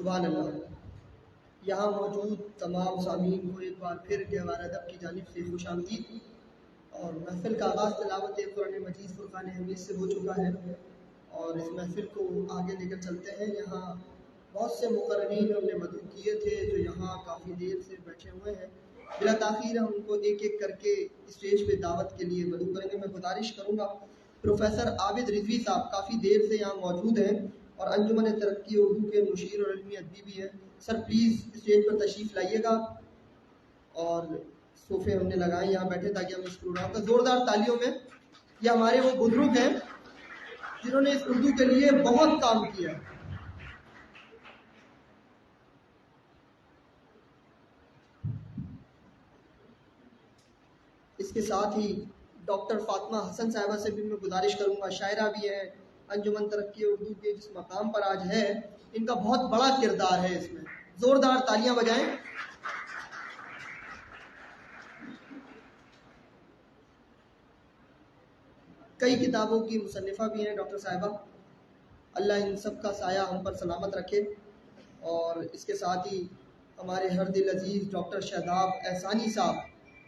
سبحان اللہ۔ یہاں موجود تمام سامعین کو ایک بار پھر گہوارہ ادب کی جانب سے خوش آمدید، اور محفل کا آغاز تلاوت قرآن مجید فرقان حمید سے ہو چکا ہے، اور اس محفل کو آگے لے کر چلتے ہیں۔ یہاں بہت سے مقررین ہم نے مدعو کیے تھے جو یہاں کافی دیر سے بیٹھے ہوئے ہیں، بلا تاخیر ہم ان کو ایک ایک کر کے اسٹیج پہ دعوت کے لیے مدعو کریں گے۔ میں گزارش کروں گا پروفیسر عابد رضوی صاحب کافی دیر سے یہاں موجود ہیں اور انجمن ترقی اردو کے مشیر اور علمی ادبی بھی ہیں۔ سر پلیز اسٹیج پر تشریف لائیے گا، اور صوفے ہم نے لگائے یہاں بیٹھے تاکہ ہم اس پروگرام کا زوردار تالیوں میں، یہ ہمارے وہ بزرگ ہیں جنہوں نے اس اردو کے لیے بہت کام کیا ہے۔ اس کے ساتھ ہی ڈاکٹر فاطمہ حسن صاحبہ سے بھی میں گزارش کروں گا، شاعرہ بھی ہیں، انجمن ترقی اردو کے جس مقام پر آج ہے ان کا بہت بڑا کردار ہے، اس میں زوردار تالیاں بجائیں۔ کئی کتابوں کی مصنفہ بھی ہیں ڈاکٹر صاحبہ، اللہ ان سب کا سایہ ہم پر سلامت رکھے۔ اور اس کے ساتھ ہی ہمارے ہر دل عزیز ڈاکٹر شاداب احسانی صاحب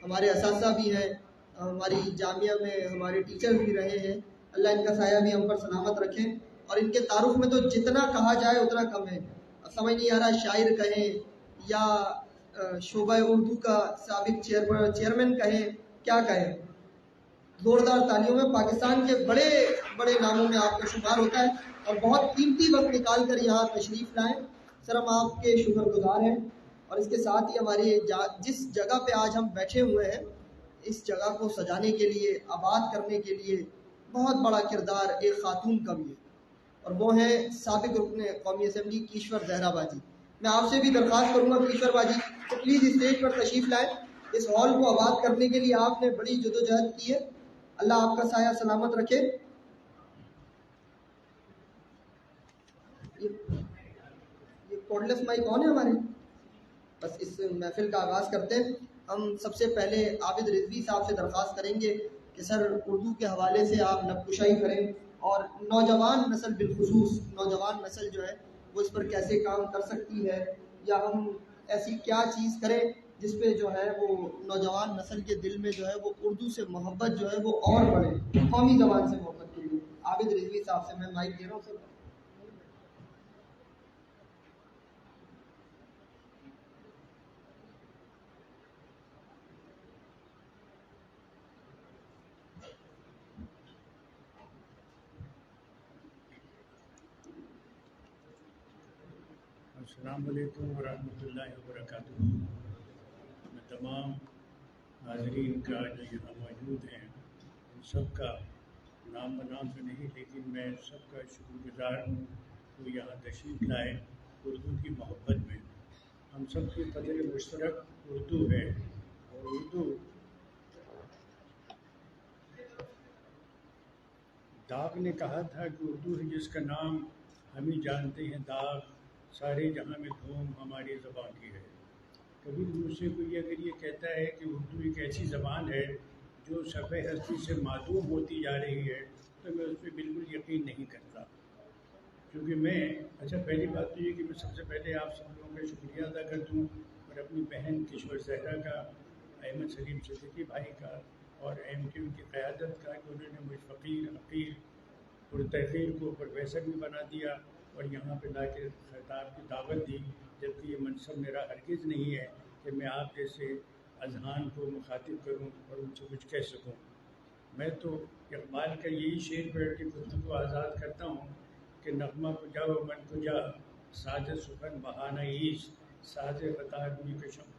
ہمارے اساتذہ بھی ہیں، ہماری جامعہ میں ہمارے ٹیچر بھی رہے ہیں، اللہ ان کا سایہ بھی ہم پر سلامت رکھے۔ اور ان کے تعارف میں تو جتنا کہا جائے اتنا کم ہے، سمجھ نہیں آ رہا شاعر کہیں یا شعبہ اردو کا سابق چیئرمین کہیں، کیا کہیں۔ زوردار تالیوں میں پاکستان کے بڑے بڑے ناموں میں آپ کا شمار ہوتا ہے، اور بہت قیمتی وقت نکال کر یہاں تشریف لائیں، سر ہم آپ کے شکر گزار ہیں۔ اور اس کے ساتھ ہی ہماری جس جگہ پہ آج ہم بیٹھے ہوئے ہیں، اس جگہ کو سجانے کے لیے، آباد کرنے کے لیے بہت بڑا کردار ایک خاتون کا بھی ہے، اور وہ ہیں سابق رکن قومی اسمبلی کیشور زہرا باجی۔ میں آپ سے بھی درخواست کروں گا کیشور باجی تو پلیز اسٹیج پر تشریف لائیں۔ اس ہال کو آباد کرنے کے لیے آپ نے بڑی جدوجہد کی ہے، اللہ آپ کا سایہ سلامت رکھے۔ یہ کوڈلیس مائک کون ہے ہمارے؟ بس اس محفل کا آغاز کرتے ہیں۔ ہم سب سے پہلے عابد رضوی صاحب سے درخواست کریں گے کہ سر اردو کے حوالے سے آپ نقشائی کریں، اور نوجوان نسل بالخصوص نوجوان نسل جو ہے وہ اس پر کیسے کام کر سکتی ہے، یا ہم ایسی کیا چیز کریں جس پہ جو ہے وہ نوجوان نسل کے دل میں جو ہے وہ اردو سے محبت جو ہے وہ اور بڑھے، قومی زبان سے محبت کے لیے۔ عابد رضوی صاحب سے میں مائک دے رہا ہوں سر۔ السلام علیکم ورحمۃ اللہ وبرکاتہ۔ میں تمام حاضرین کا جو یہاں موجود ہیں ان سب کا نام بنام تو نہیں، لیکن میں سب کا شکر گزار ہوں وہ یہاں تشریف لائے اردو کی محبت میں۔ ہم سب کی قدر مشترک اردو ہے، اور اردو داغ نے کہا تھا کہ اردو ہے جس کا نام ہم ہی جانتے ہیں، داغ سارے جہاں میں دھوم ہماری زبان کی ہے۔ کبھی مجھ سے کوئی اگر یہ کہتا ہے کہ اردو ایک ایسی زبان ہے جو صفحہ ہستی سے معدوم ہوتی جا رہی ہے، تو میں اس پہ بالکل یقین نہیں کرتا، کیونکہ پہلی بات تو یہ کہ میں سب سے پہلے آپ سب لوگوں کا شکریہ ادا کر دوں، اور اپنی بہن کیشور زہرا کا، احمد سلیم صدیقی بھائی کا، اور ایم کیو کی قیادت کا کہ انہوں نے مجھ فقیر حقیر اور تحقیر کو پروفیسر بھی بنا دیا اور یہاں پہ لا کے خطاب کی دعوت دی، جبکہ یہ منصب میرا ہرگز نہیں ہے کہ میں آپ جیسے اذہان کو مخاطب کروں اور ان سے کچھ کہہ سکوں۔ میں تو اقبال کا یہی شعر پڑھ کے خود کو آزاد کرتا ہوں کہ نغمہ کجا و من کجا، ساز سخن بہانہ ایس، ساز قطار می کشم،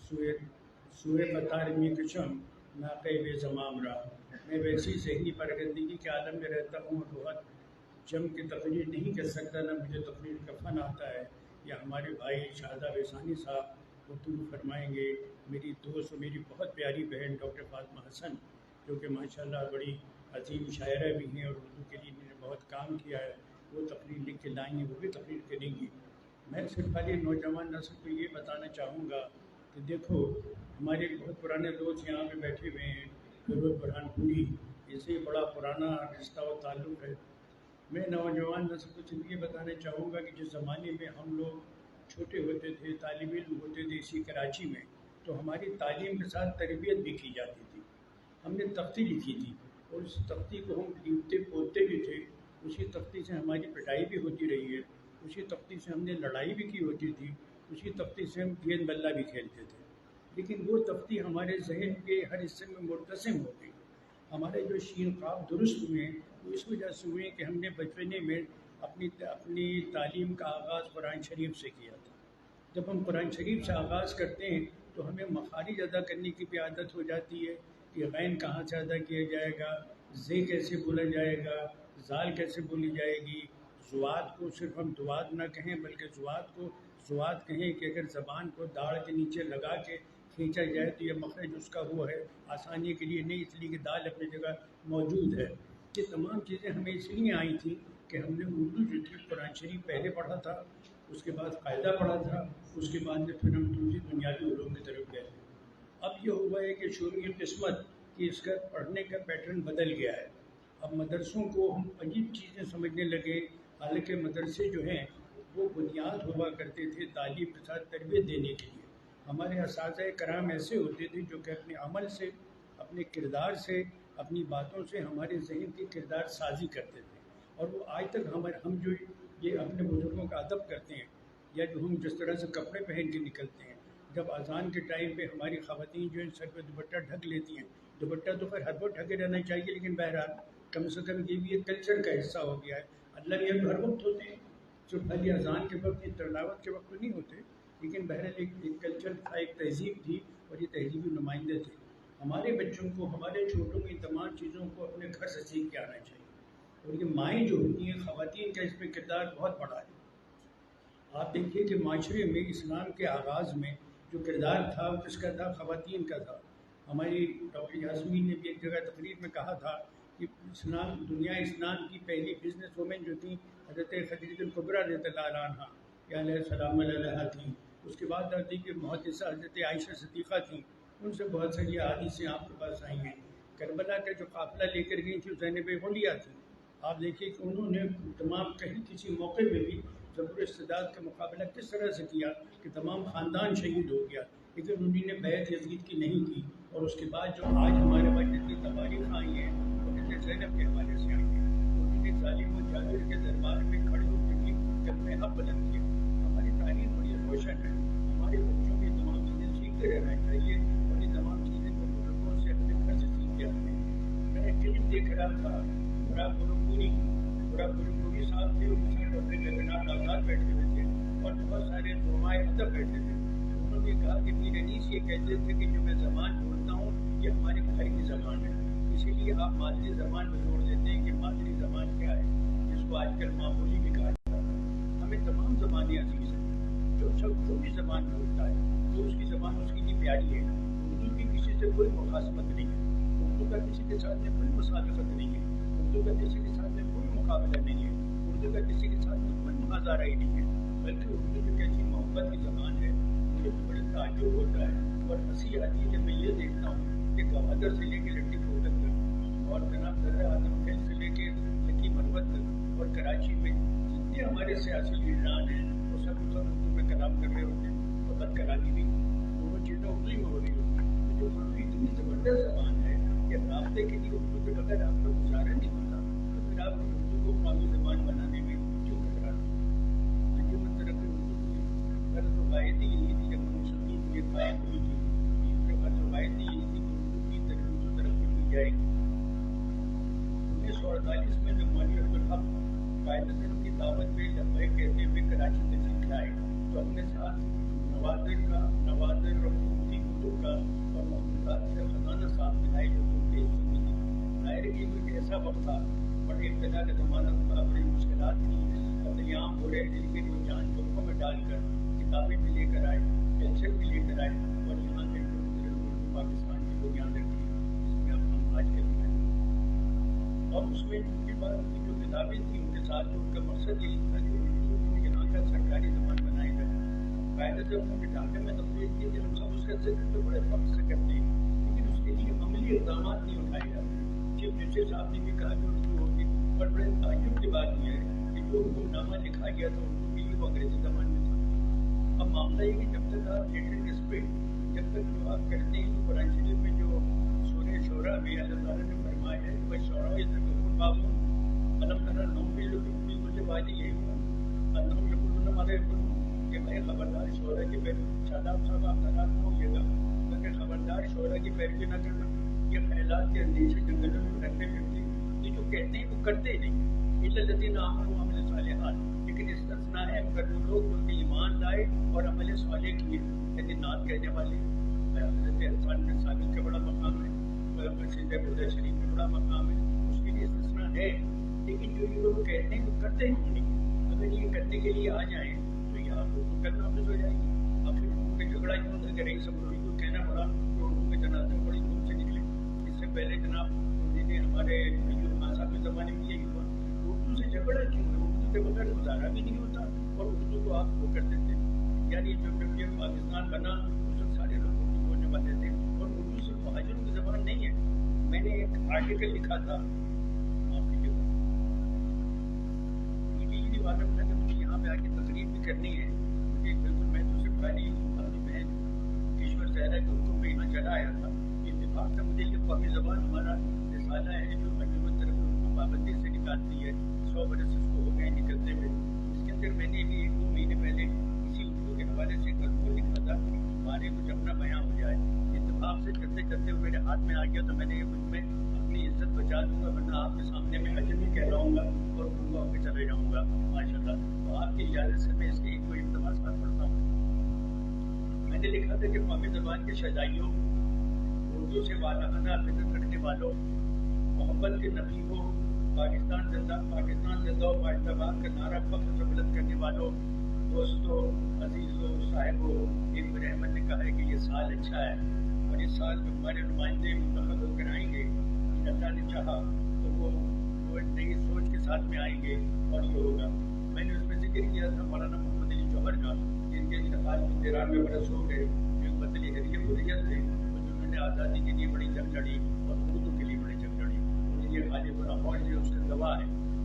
سوئے قطار می کشم، ناقے بے زمام را۔ میں ویسی ذہنی پرگندگی کے عالم میں رہتا ہوں اور بہت جم کے تقریر نہیں کر سکتا، نہ مجھے تقریر کا فن آتا ہے۔ یا ہمارے بھائی شاداب احسانی صاحب گفتگو فرمائیں گے، میری دوست اور میری بہت پیاری بہن ڈاکٹر فاطمہ حسن جو کہ ماشاءاللہ بڑی عظیم شاعرہ بھی ہیں اور اردو کے لیے انہوں نے بہت کام کیا ہے، وہ تقریر لکھ کے لائیں گے، وہ بھی تقریر کریں گی۔ میں صرف خالی نوجوان نسل کو یہ بتانا چاہوں گا کہ دیکھو ہمارے ایک بہت پرانے دوست یہاں پہ بیٹھے ہوئے ہیں، فیروز برہان پوری، اس سے بڑا پرانا رشتہ و تعلق ہے मैं नौजवान नस्ल को सिर्फ ये बताना चाहूँगा कि जिस ज़माने में हम लोग छोटे होते थे, तालिब इल्म होते थे इसी कराची में, तो हमारी तालीम के साथ तरबियत भी की जाती थी। हमने तख्ती लिखी थी और उस तख्ती को हम लिखते पोतते भी थे। उसी तख्ती से हमारी पिटाई भी होती रही है, उसी तख्ती से हमने लड़ाई भी की होती थी, उसी तख्ती से हम गेंद बल्ला भी खेलते थे। लेकिन वो तख्ती हमारे जहन के हर हिस्से में मुर्तसिम हो गई। हमारे जो शीन ख्वाब दुरुस्त हुए वो इस वजह से हुए कि हमने बचपने में अपनी तालीम का आगाज़ कुरान शरीफ से किया था। जब हम कुरान शरीफ से आगाज़ करते हैं तो हमें मखारिज अदा करने की भी आदत हो जाती है कि गैन कहाँ से अदा किया जाएगा, जे कैसे बोला जाएगा, जाल कैसे बोली जाएगी, जुआत को सिर्फ हम दुआत ना कहें बल्कि जुआत को जुआत कहें कि अगर ज़बान को दाढ़ के नीचे लगा के खींचा जाए तो ये मखरज उसका वो है, आसानी के लिए नहीं, इसलिए कि दाल अपनी जगह मौजूद है। ये तमाम चीज़ें हमें इसलिए आई थी कि हमने उर्दू जो थी कुरान शरीफ पहले पढ़ा था, उसके बाद कायदा पढ़ा था, उसके बाद में फिर हम दूसरी बुनियादी उलूम की तरफ गए। अब ये हुआ है कि शोरी किस्मत कि इसका पढ़ने का पैटर्न बदल गया है। अब मदरसों को हम अजीब चीज़ें समझने लगे, हालांकि मदरसे जो हैं वो बुनियाद हुआ करते थे तालीम के साथ तरबियत देने के लिए। हमारे असातिज़ा कराम ऐसे होते थे जो कि अपने अमल से, अपने किरदार से, अपनी बातों से हमारे जहन की किरदार साजी करते थे। और वो आज तक हम जो ये अपने बुज़ुर्गों का अदब करते हैं या जो हम जिस तरह से कपड़े पहन के निकलते हैं, जब अजान के टाइम पे हमारी ख़वातीन जो है सर पे दुपट्टा ढक लेती हैं, दुपट्टा तो खैर हर वक्त ढके रहना चाहिए, लेकिन बहरहाल कम से कम ये भी एक कल्चर का हिस्सा हो गया है। अल्लाह के हर वक्त होते हैं, सिर्फ खाली अजान के वक्त, तलावत के वक्त तो नहीं होते, लेकिन बहरहाल एक कल्चर था, एक तहजीब थी और ये तहजीबी नुमाइंदे थे। हमारे बच्चों को, हमारे छोटों को इन तमाम चीज़ों को अपने घर से सीख के आना चाहिए। और ये माएँ जो होती हैं, ख़वातीन का इसमें किरदार बहुत बड़ा है। आप देखिए कि माशरे में इस्लाम के आगाज़ में जो किरदार था वो किसका था? ख़वातीन का था। हमारी डॉक्टर यास्मीन ने भी एक जगह तकरीर में कहा था कि इस्लाम की पहली बिजनेस वुमेन जो थी हज़रत खदीजा कुबरा रज़ियल्लाहु अन्हा अलैहा थी। उसके बाद आती कि मुहद्दिसा हज़रत आयशा सिद्दीक़ा थी। उनसे बहुत सारी हदीसें आपके पास आई हैं। करबला का जो काफ़िला लेकर गई थी ज़ैनब हुलिया थी। आप देखिए कि उन्होंने तमाम कहीं किसी मौके पे भी ज़बूर इस्तिदाद का मुकाबला किस तरह से किया कि तमाम ख़ानदान शहीद हो गया, लेकिन उन्होंने बैत यज़ीद की नहीं की। और उसके बाद जो आज हमारे पास जितनी तवारीख़ आई हैं वो हज़रत ज़ैनब के हवाले से आई हैं। उन्होंने ज़ालिम और जाबिर के दरबार में खड़े होकर भी कलमे हक़ बुलंद किया। हमारी तारीख़ बड़ी रोशन है। हमारे बच्चों को तमाम चीज़ें सीखते रहना चाहिए और ये तमाम चीज़ें जो बुजुर्गों से अपने घर से सीख के आते हैं। मैं एक फिल्म देख रहा था, बुरा पुरपुरी साहब थे, उनके साथ डॉक्टर जगन्नाथ आज़ाद बैठे हुए थे और बहुत सारे नुमाए अदब बैठे थे। उन्होंने कहा कि मीर अनीस ये कहते थे कि जो मैं ज़बान बोलता हूँ ये हमारे घर की ज़बान है, इसीलिए आप मादरी ज़बान पर जोड़ देते हैं कि मादरी ज़बान क्या है, जिसको आजकल मामूली भी कहा जाता है। हमें तमाम ज़बानें अजीज़ हैं। जो भी ज़बान बोलता है तो उसकी ज़बान उसके लिए प्यारी है। उर्दू की किसी से कोई मुखासमत नहीं है, उर्दू का किसी के साथ में कोई मुसालफत नहीं है, उर्दू का किसी के साथ में कोई मुकाबला नहीं है, उर्दू का किसी के साथ में कोई मुनाज़ारा ही नहीं है। बल्कि उर्दू जो कैसी मोहब्बत की ज़बान है, मुझे बड़ा ताज्जुब होता है और हंसी आती है जब मैं ये देखता हूँ कि गवादर से लेकर लट्टी कोटक तक और जनाब दर्रा आदम खेल से लेकर लकी मरवत तक और कराची में जितने हमारे सियासी लीडरान हैं वो सब उर्दू में कलाम कर रहे होते हैं और बदकलामी भी दोनों चीज़ें उर्दू में हो रही होती हैं। तो जो उर्दू इतनी ज़बरदस्त ज़बान है कि रास्ते के लिए उर्दू के बगैर आपका गुजारा नहीं होता, तो फिर आप उर्दू को कौमी ज़बान बनाने में क्यों घबराते हैं? अंजुमन तरक्की उर्दू की गर्ज़ वायदी यही थी जब मुस्लिम ये कायम हुई थी, गर्ज़ वायदी यही थी कि उर्दू की तरक्की की जाएगी। 1948 में जब मौलवी अब्दुल हक कायदतन की दावत पे लब्बैक कहते हुए कराची तशरीफ लाए तो अपने साथ नवादिर और हुकूमती कुतुब का और महफूज़ात से खजाना साथ मिलाए जो उनके हिस्से थी। ज़ाहिर है कि ऐसा वक्त था, बड़े इब्तिदा का ज़माना था, बड़ी मुश्किलात थी, कत्लेआम हो रहे थे, लेकिन वो जान जोखों में डालकर किताबें भी लेकर आए, पेंसिल भी लेकर आए और यहाँ से पाकिस्तान की बुनियाद रखी जिसमें अब हम आज के लिए। और उसमें उनके बाद की जो किताबें थी उनके साथ उनका मकसद यही था कि उर्दू यहाँ का सरकारी ज़बान बनाई जाए। कायदा जब उन्होंने ढाके में तब्दील की थी, हम सब उसका जिक्र तो बड़े फख्र से करते हैं, लेकिन उसके लिए अमली इक़दाम नहीं उठाए जाते। चीफ जस्टिस साहब ने भी कहा कि उर्दू होगी, اور بڑے تعجب کی بات یہ ہے کہ جو حکم نامہ لکھا گیا تھا اردو کے لیے وہ انگریزی زبان میں تھا. اب معاملہ یہ کہ جب تک آپ لیٹر اس پہ جب تک جو آپ کرتے ہیں تو قرآن شریف میں جو سورہ شعراء میں اللہ تعالیٰ نے فرمایا ہے کہ شعراء ذکر بابوں علم تعالیٰ نو بھی مجھے بات یہی ہوا انہوں یقولون ما لا یفعلون کہ بھائی خبردار شعراء کی پیروی شاداب صاحب آپ ناراض نہ ہوئیے گا مگر خبردار شعراء کی پیروی نہ کرنا. یہ خیالات کے اندیشے جنگلوں میں رکھتے پھرتے یہ جو کہتے ہیں وہ کرتے ہی نہیں. الا الذین آمنوا وعملوا الصالحات لیکن استثناء ہے مگر وہ لوگ جو کہ ایمان لائے اور عمل صالح کیے یعنی نعت کہنے والے. حضرت حسان بن ثابت کا بڑا مقام ہے مسجد نبوی شریف میں بڑا مقام ہے اس کے لیے استثناء ہے. لیکن جو یہ لوگ کہتے ہیں وہ کرتے ہی نہیں. اگر یہ کرنے کے لیے آ جائیں تو یہ آپ کو کرنا واپس ہو جائے گی. اب پھر اردو کا جھگڑا کیوں نہ کریں سب لوگوں کو کہنا پڑا کہ اردو کے جنازے بڑی دور سے نکلے. اس سے پہلے جناب نے ہمارے خان صاحب کے زمانے میں یہی ہوا. اردو سے جھگڑا کیوں ہے؟ اردو کے بغیر گزارا بھی نہیں ہوتا اور اردو کو آپ وہ کرتے تھے. یعنی جب یہ پاکستان بنا اس وقت سارے لوگ اردو بولنے والے تھے اور اردو صرف مہاجروں کی زبان نہیں ہے. میں نے ایک آرٹیکل لکھا تھا آپ کی جگہ یہ معلوم تھا کہ مجھے یہاں پہ آ کے تقریر بھی کرنی ہے. مجھے بالکل میں تو صرف پہلی اپنی بہن کشور زہرا کے حکم میں یہاں چلا آیا تھا. اتفاق سے مجھے یہ قومی زبان ہمارا رسالہ ہے جو انجمن طرف اردو پابندی سے نکالتی ہے 100 برس اس کو ہو گئے نکلتے ہوئے. اس کے اندر میں نے بھی 1-2 مہینے پہلے اسی اردو کے حوالے سے مضمون لکھا تھا ہمارے کچھ اپنا بیان ہو جائے. اتفاق سے کرتے کرتے ہوئے میرے ہاتھ میں آ گیا تو میں نے یہ کچھ میں اپنی عزت بچا دوں گا ورنہ آپ کے سامنے میں اجمی کہلاؤں گا اور اردو آپ کے چلے جاؤں گا ماشاء اللہ. تو آپ کی اجازت سے میں اس کے کوئی اقتباسات پڑھتا ہوں. میں نے لکھا تھا کہ قومی زبان کے شجائیوں اردو سے والہانہ عقیدت رکھنے والوں محبت کے نبی ہو پاکستان زندہ و پائندہ باد کا نعرہ فخر سے بلند کرنے والوں دوستوں عزیزوں صاحبوں ابن احمد نے کہا ہے کہ یہ سال اچھا ہے اور اس سال میں ہمارے نمائندے منتخب ہو کر آئیں گے. اللہ نے چاہا تو وہ نئی سوچ کے ساتھ میں آئیں گے اور یہ ہوگا. میں نے اس میں ذکر کیا تھا مولانا محمد علی جوہر کا جن کے انتقال میں 93 برس ہو گئے جو مطلع حریت تھے جنہوں نے آزادی کے لیے بڑی جنگ لڑی اور اردو کے لیے بڑی جنگ لڑی. انہیں یہ خالق الرحمٰن جو اس سے گواہ ہے.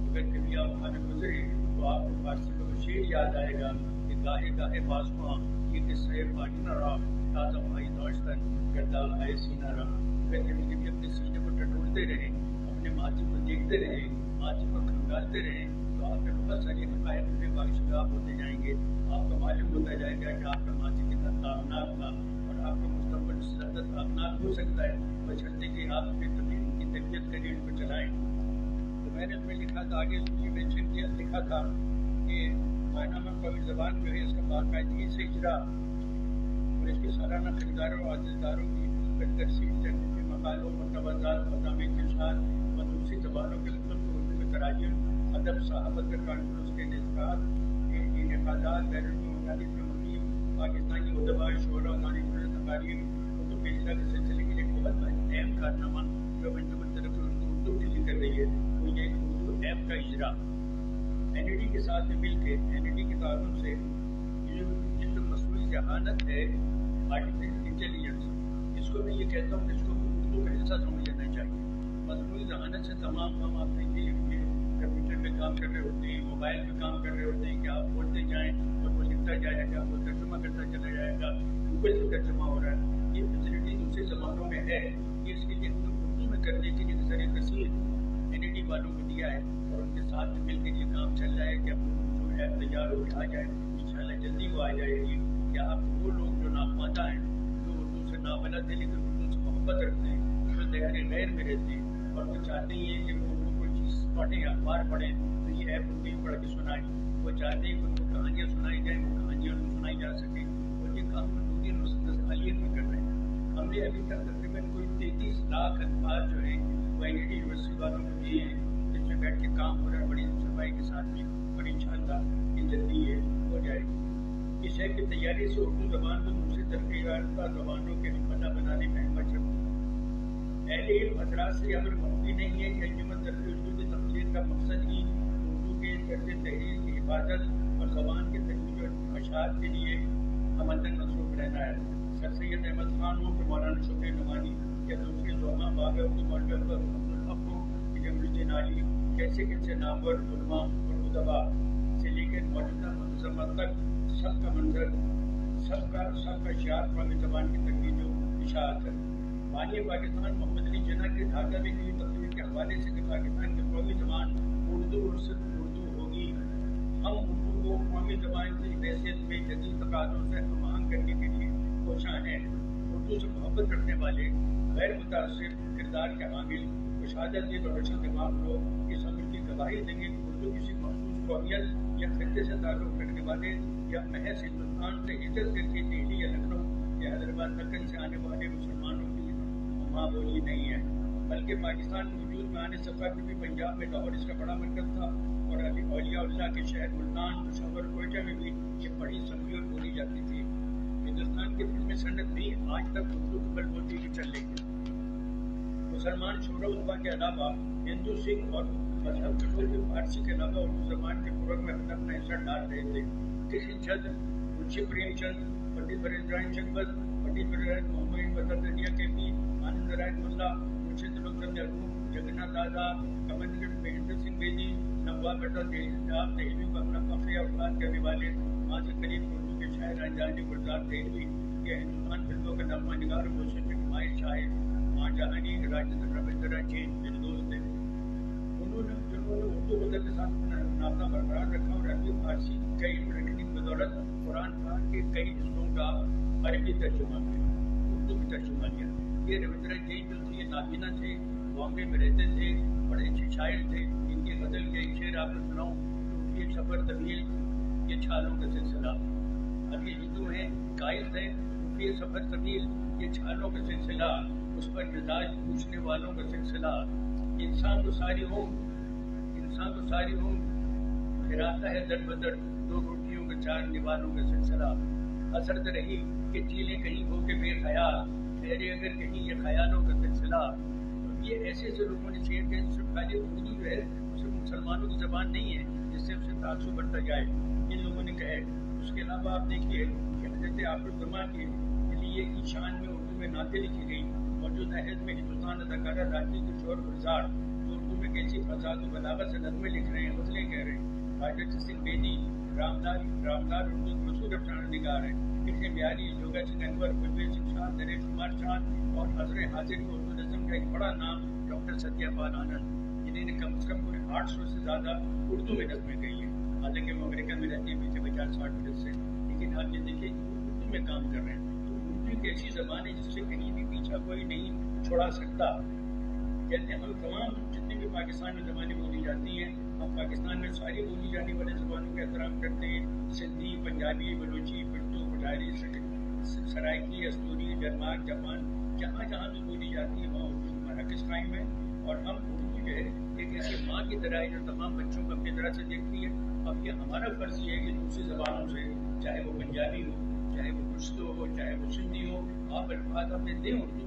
اگر کبھی آپ وہاں پہ گزرے تو آپ کو فارسی کا وہ شعر یاد آئے گا کہ گاہے گاہے پاسواں یہ قصہ پانی نہ رہا تازہ بھائی داشتن گردہ آئے سینہ رہا. اگر کبھی کبھی اپنے سینے کو ٹٹولتے رہیں اپنے ماضی کو دیکھتے رہیں ماضی کو کھنگالتے رہیں تو آپ میں بہت ساری حقائق میں واقف ہوتے جائیں گے. آپ کو معلوم ہوتا جائے گا کہ آپ کا ماضی کتنا تابناک تھا اور آپ کا مستقبل اس سے زیادہ تابناک ہو سکتا ہے بشرطے کہ آپ اپنی کی تربیت کریں ان کو چلائیں. تو میں نے اس میں لکھا تھا آگے اس میں مینشن کیا لکھا تھا کہ معنامہ قومی زبان جو ہے اس کا باقاعدگی سے اجرا اور اس کے سالانہ خریداروں اور عزیزداروں کی ترسیل تحقیقی مقالوں متوازات مضامین کے ساتھ اور دوسری زبانوں کے لطف اردو میں تراجم ادب صحافت کا کانفرنس کے انعقادات بیرونی ممالک میں مقیم پاکستانی ادباء شعراء دانشور تقاریر کتب اجرا کے سلسلے کے ایک بہت اہم کارنامہ جو انجمن طرف اردو دلی کر رہی ہے وہ یہ اردو ایپ کا اجرا این ای ڈی کے ساتھ میں مل کے این ای ڈی کے تعاون سے یہ جو مصنوعی ذہانت ہے آرٹیفیشل انٹیلیجنس اس کو میں یہ کہتا ہوں کہ اس کو اردو کا حصہ سمجھ لینا چاہیے. مصنوعی ذہانت سے تمام کام آپ دیکھیے کمپیوٹر میں کام کر رہے ہوتے ہیں موبائل میں کام کر رہے ہوتے ہیں کہ آپ بولتے جائیں اور وہ لکھتا جائے گا وہ ترجمہ کرتا چلا جائے گا گوگل سے ترجمہ ہو رہا ہے. یہ فیسلٹی دوسرے زبانوں میں ہے کہ اس کے لیے اردو میں کرنے کے لیے ذریعہ کثیر این ای ڈی والوں کو دیا ہے اور ان کے ساتھ میں مل کے یہ کام چل رہا ہے کہ اب جو ایپ تیار ہو کے آ جائے انشاءاللہ جلدی وہ آ جائے گی. کہ آپ وہ لوگ جو ناخواندہ ہیں جو اردو سے نابلد ہیں لیکن اردو سے محبت رکھتے ہیں جو دیار غیر میں رہتے ہیں اور وہ چاہتے ہیں کہ وہ اردو کوئی چیز پڑھیں اخبار پڑھیں تو یہ ایپ اردو پڑھ کے سنائیں. وہ چاہتے ہیں کہ ان کو کہانیاں سنائی جائیں وہ کہانیاں ان کو سنائی جا سکیں اور یہ کام دوسری نسخالیت میں کر رہے ہیں. ہم نے ابھی تک تقریباً کوئی 33 لاکھ الفاظ جو ہیں وہ این ای ڈی یونیورسٹی والوں کو دیے ہیں جس میں بیٹھ کے کام ہو رہا ہے بڑی صفائی کے ساتھ میں اور انشاءاللہ یہ جلدی یہ ہو جائے گی. اس ہے کہ تیاری سے اردو زبان کو دوسری ترقی یافتہ زبانوں کے ہمبنا بنانے میں اہم مشرف. اہل علم حضرات سے امر منفی نہیں ہے کہ انجمن طرف اردو کی تخلیق کا مقصد ہی اردو کے طرز تحریر کی حفاظت اور زبان کے ترویج و اشاعت کے لیے ہمدن مصروف رہنا ہے. سر سید احمد خان ہو کہ مولانا شکری نعمانی یا دوسرے زعما باب اردو مولوی عبدالحق ہو کہ جمہوری جنالی कैसे कैसे नामवर उलमा और उदबा से लेकर मौजूदा मुसलमान तक सबका मंजर सबका शियार कौमी ज़बान की तकलीफ जो इशाअत है। बानी पाकिस्तान मोहम्मद अली जिन्ना के ढाका में हुई तकरीर के हवाले से कि पाकिस्तान की कौमी ज़बान उर्दू और सिर्फ उर्दू होगी। हम उर्दू को कौमी ज़बान की हैसियत में जदीद तकाज़ों से हमांग करने के लिए कोशां हैं। उर्दू से मोहब्बत रखने वाले गैर मुतासिर किरदार के हामिल कुशादत दिल और रोशन दिमाग लोग इस अमर की गवाही देंगे कि उर्दू किसी मखसूस कौमियत या खित्ते से ताल्लुक़ रखने वाले या महज हिंदुस्तान से हिजरत करके दिल्ली या लखनऊ या हैदराबाद दक्कन से आने वाले मुसलमानों की माँ बोली नहीं है, बल्कि पाकिस्तान वजूद में आने से कबल भी पंजाब में लाहौर इसका बड़ा मरकज़ था और अली औलिया के शहर मुल्तान पेशावर कोयटा में भी ये बड़ी समझी और बोली जाती थी। हिंदुस्तान की फिल्म सनत भी आज तक उर्दू की बलबोती भी चल रही है। मुसलमान शोरा उतबा के अलावा हिंदू सिख और मजहब के लोग भी फारसी के अलावा उर्दू ज़बान के फरोग़ में अपना हिस्सा डाल रहे थे। किसी छद मुंशी प्रेमचंद, पंडित बरेंद्र चंबल, पंडित मोहम्मद बदरिया के भी, आनंद राय मुल्ला, मुंशी तिलोत्तम जगन्नाथ दादा, कमलगढ़ महेंद्र सिंह बेदी, नवाब बेटा दहलवी को अपना फख्र औकात करने वाले माजी करीब उर्दू के शायर अंजानी गुलजार दहलवी या हिंदुस्तान फिल्मों के नगमा निगार मोहसिन के नुमाइश शायर माँ जहानी राजेंद्र रविंद्र जी निर्दोष थे। जिन्होंने उर्दू वजह के साथ नाता बरकरार रखा और अरबी फारसी कई रखने की बदौलत कुरान पाक के कई हिस्सों का अरबी तर्जुमा किया, उर्दू में तर्जुमा किया। ये रविंद्र जैन जो थे नाबीना थे, बॉम्बे में रहते थे, बड़े अच्छे शायर थे। इनके गजल के एक शेर आपको सुनाऊं, ये सफ़र तवील ये छालों का सिलसिला। अभी हिंदू हैं कायल थे, ये सफ़र तवील ये छालों का सिलसिला, उस पर मिजाज पूछने वालों का सिलसिला। इंसान को सारी उम्र फिराता है दर बदर, दो रोटियों के चार निवालों का सिलसिला। असरत रही कि चीलें कहीं हो के बेखयाल, ठहरे अगर कहीं ये ख्यालों का सिलसिला। ये ऐसे ऐसे लोगों ने शेर के खाली उर्दू जो है उसे मुसलमानों की ज़बान नहीं है जिससे उसे ताल्लुक़ बढ़ता जाए, इन लोगों ने कहे। उसके अलावा आप देखिए कि हज़रत आबदुल्जमा के लिए की शान में उर्दू में नाते लिखी गई। मौजूदा अहद में हिंदुस्तान अदाकारा राजी किशोर गुलजार जो उर्दू में कैसी फसाद और बलागत से नज़में लिख रहे हैं, गज़लें कह रहे हैं। राजा सिंह बेदी रामदार उर्दू के मशहूर अफसाना निगार है। कृष्ण बिहारी, योगा सिंह अनवर, कुलवीर सिंह शाह, नरेश कुमार शाह और हज़रत हाजिर को उर्दू नज़म का एक बड़ा नाम डॉक्टर सत्यापाल आनंद, जिन्होंने कम से कम पूरे 800 से ज़्यादा उर्दू में नज़में गई हैं। हालांकि वो अमेरिका में रहती है पीछे 50-60 बरस से, लेकिन आप ये देखिए उर्दू में काम कर रहे हैं। तो उर्दू एक ऐसी ज़बान है जिससे कहीं भी पीछा कोई नहीं छुड़ा सकता। कहते हैं हम तमाम जितनी भी पाकिस्तान में ज़बानें बोली जाती हैं, हम पाकिस्तान में सारी बोली जाने वाली ज़बानों का एहतराम करते हैं। सिंधी, पंजाबी, बलूची, पिट्टू, पुजारी, सराइकी, अस्तूरी, जरमाक, जापान, जहाँ जहाँ भी बोली जाती है वहाँ उर्दू हमारा किस कायम है। और हम उर्दू जो है एक ऐसी माँ की तरह है जो तमाम बच्चों को अपनी तरह से देखती है। अब ये हमारा फर्ज ये है कि दूसरी ज़बानों से, चाहे वो पंजाबी हो, चाहे वो पुश्तो हो, चाहे वो सिंधी हो, आप अल्फाज अपने दें उर्दू,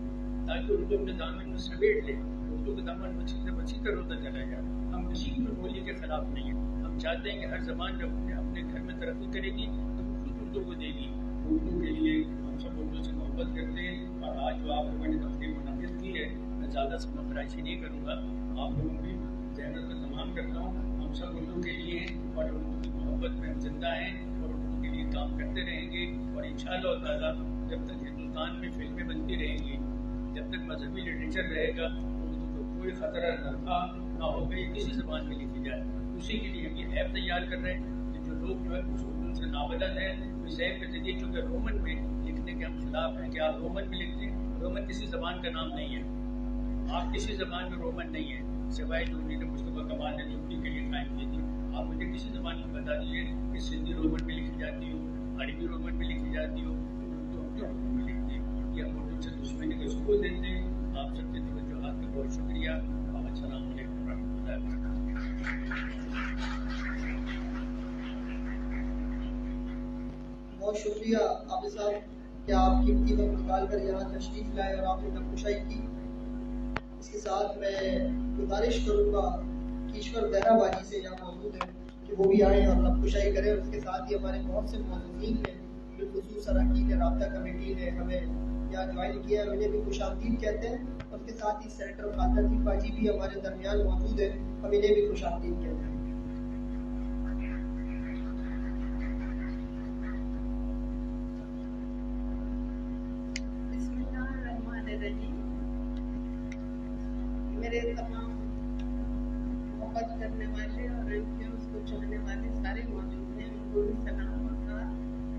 ताकि उर्दू अपने दामन में समेट ले, उर्दू के दामन बची तर होता चला जाए। हम किसी भी बोली के खिलाफ नहीं है। हम चाहते हैं कि हर ज़बान जब अपने घर में तरक्की करेगी तो खुद उर्दू को देगी। उर्दू के लिए हम सब उर्दू से मोहब्बत करते हैं। और आज जो आप लोगों ने तकरीर मुनक़िद की है, मैं ज़्यादा समझराइशी नहीं करूँगा, आप लोगों की जहनत को तमाम करता हूँ। हम सब उर्दू के लिए और उर्दू की मोहब्बत में हम जिंदा हैं और उर्दू के लिए काम करते रहेंगे। और इंशाअल्लाह ताला जब तक हिंदुस्तान में फिल्में बनती रहेंगी, जब तक मजहबी लिटरेचर रहेगा, उर्दू को कोई ख़तरा ना हो गई किसी ज़बान में लिखी जाए। उसी के लिए हम ये ऐप तैयार कर रहे हैं कि जो लोग जो है उस उर्दू से नाबलद हैं, इस ऐप के जरिए चूँकि रोमन में लिखने के हम खिलाफ हैं कि आप रोमन में लिखते हैं। रोमन किसी ज़बान का नाम नहीं है, आप किसी ज़बान में रोमन नहीं है, सिवाय जो उन्होंने मुस्तफ़ा कमाल ने ड्यूटी के लिए कायम की थी। आप मुझे किसी ज़बान में बता दीजिए कि सिंधी रोमन में लिखी जाती हो, अरबी रोमन में लिखी जाती हो, तो उर्दू में लिखते हैं। या उर्दू से दुश्मनी का सबूत देते हैं। आप सबके तवज्जुहात का बहुत शुक्रिया। अस्सलाम वालेकुम रहमतुल्लाहि व बरकातहू। बहुत शुक्रिया आबिद साहब कि आप कीमती वक्त निकाल कर यहाँ तशरीफ़ लाए और आपने नक्कुशाई की। इसके साथ मैं गुजारिश करूँगा कि ईश्वर जहरा बाजी से यहाँ मौजूद है कि वो भी आएँ और नक्कुशाई करें। और उसके साथ ही हमारे बहुत से मौजूदीन ने, बिलखुसूस अरकान राब्ता कमेटी ने हमें یہاں جوائن کیا ہے، انہیں بھی خوش آمدید کہتے ہیں. اور اس کے ساتھ ہی سینیٹر خالد لطیف باجی بھی ہمارے درمیان موجود ہیں، ہم انہیں بھی خوش آمدید کہتے ہیں. بسم اللہ الرحمن الرحیم. میرے تمام محبت کرنے والے اور اس کو چاہنے والے سارے موجود ہیں، ان کو بھی سلام. اور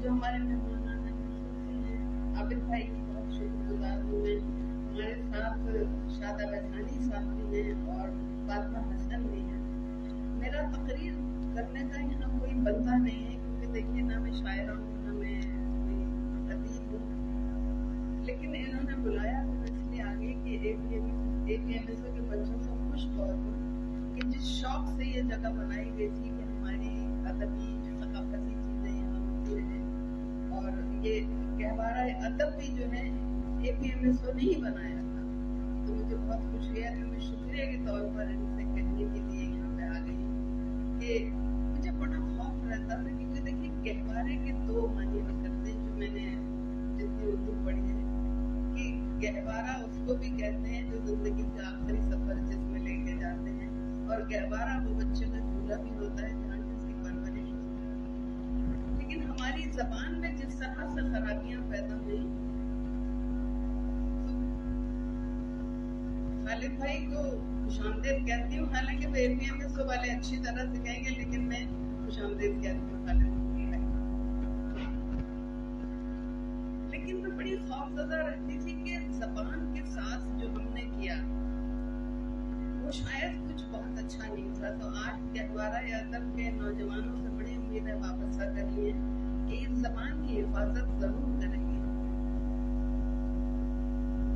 جو ہمارے مہمان ہیں عابد بھائی کی بہت شکر گزار ہوں میں. ہمارے ساتھ شادہ بہانی صاحب بھی ہیں اور فاطمہ حسن بھی ہیں. میرا تقریر کرنے کا یہاں کوئی بندہ نہیں ہے، کیونکہ دیکھیے نہ میں شاعر ہوں نہ میں کوئی ادیب ہوں، لیکن انہوں نے بلایا تو میں اس لیے آگے کہ APMSO کے بچوں سے خوش بہت ہوں کہ جس شوق سے یہ جگہ بنائی گئی تھی کہ ہماری ادبی ثقافتی چیزیں یہاں ہوتی رہیں. اور یہ گہوارہ ادب بھی جو ہے APMSO نے ہی بنایا تھا، تو مجھے بہت خوشی ہے کہ میں شکریہ کے طور پر ان سے کہنے کے لیے یہاں پہ آ گئی کہ مجھے بڑا خوف رہتا تھا، کیونکہ دیکھیے گہوارے کے دو معنی نکلتے ہیں جو میں نے جتنی اردو پڑھی ہے کہ گہوارہ اس کو بھی کہتے ہیں جو زندگی کا آخری سفر جس میں لے کے جاتے ہیں، اور گہوارہ وہ بچے کا جھولا بھی ہوتا ہے جہاں سے اس کی پرورش ہوتی ہے. لیکن ہماری زبان میں جس طرح سے خرابیاں پیدا ہوئی، خالد بھائی کو خوش آمدید کہتی ہوں، حالانکہ وہ APMSO والے اچھی طرح سے کہیں گے، لیکن میں خوش آمدید کہتی ہوں خالد بھائی. لیکن میں بڑی خوفزدہ رہتی تھی کہ زبان کے ساتھ جو ہم نے کیا وہ شاید کچھ بہت اچھا نہیں تھا. تو آج گہوارہ ادب کے نوجوانوں سے بڑی امید ہے وابستہ کر لیے کہ اس زبان کی حفاظت ضرور کریں گے.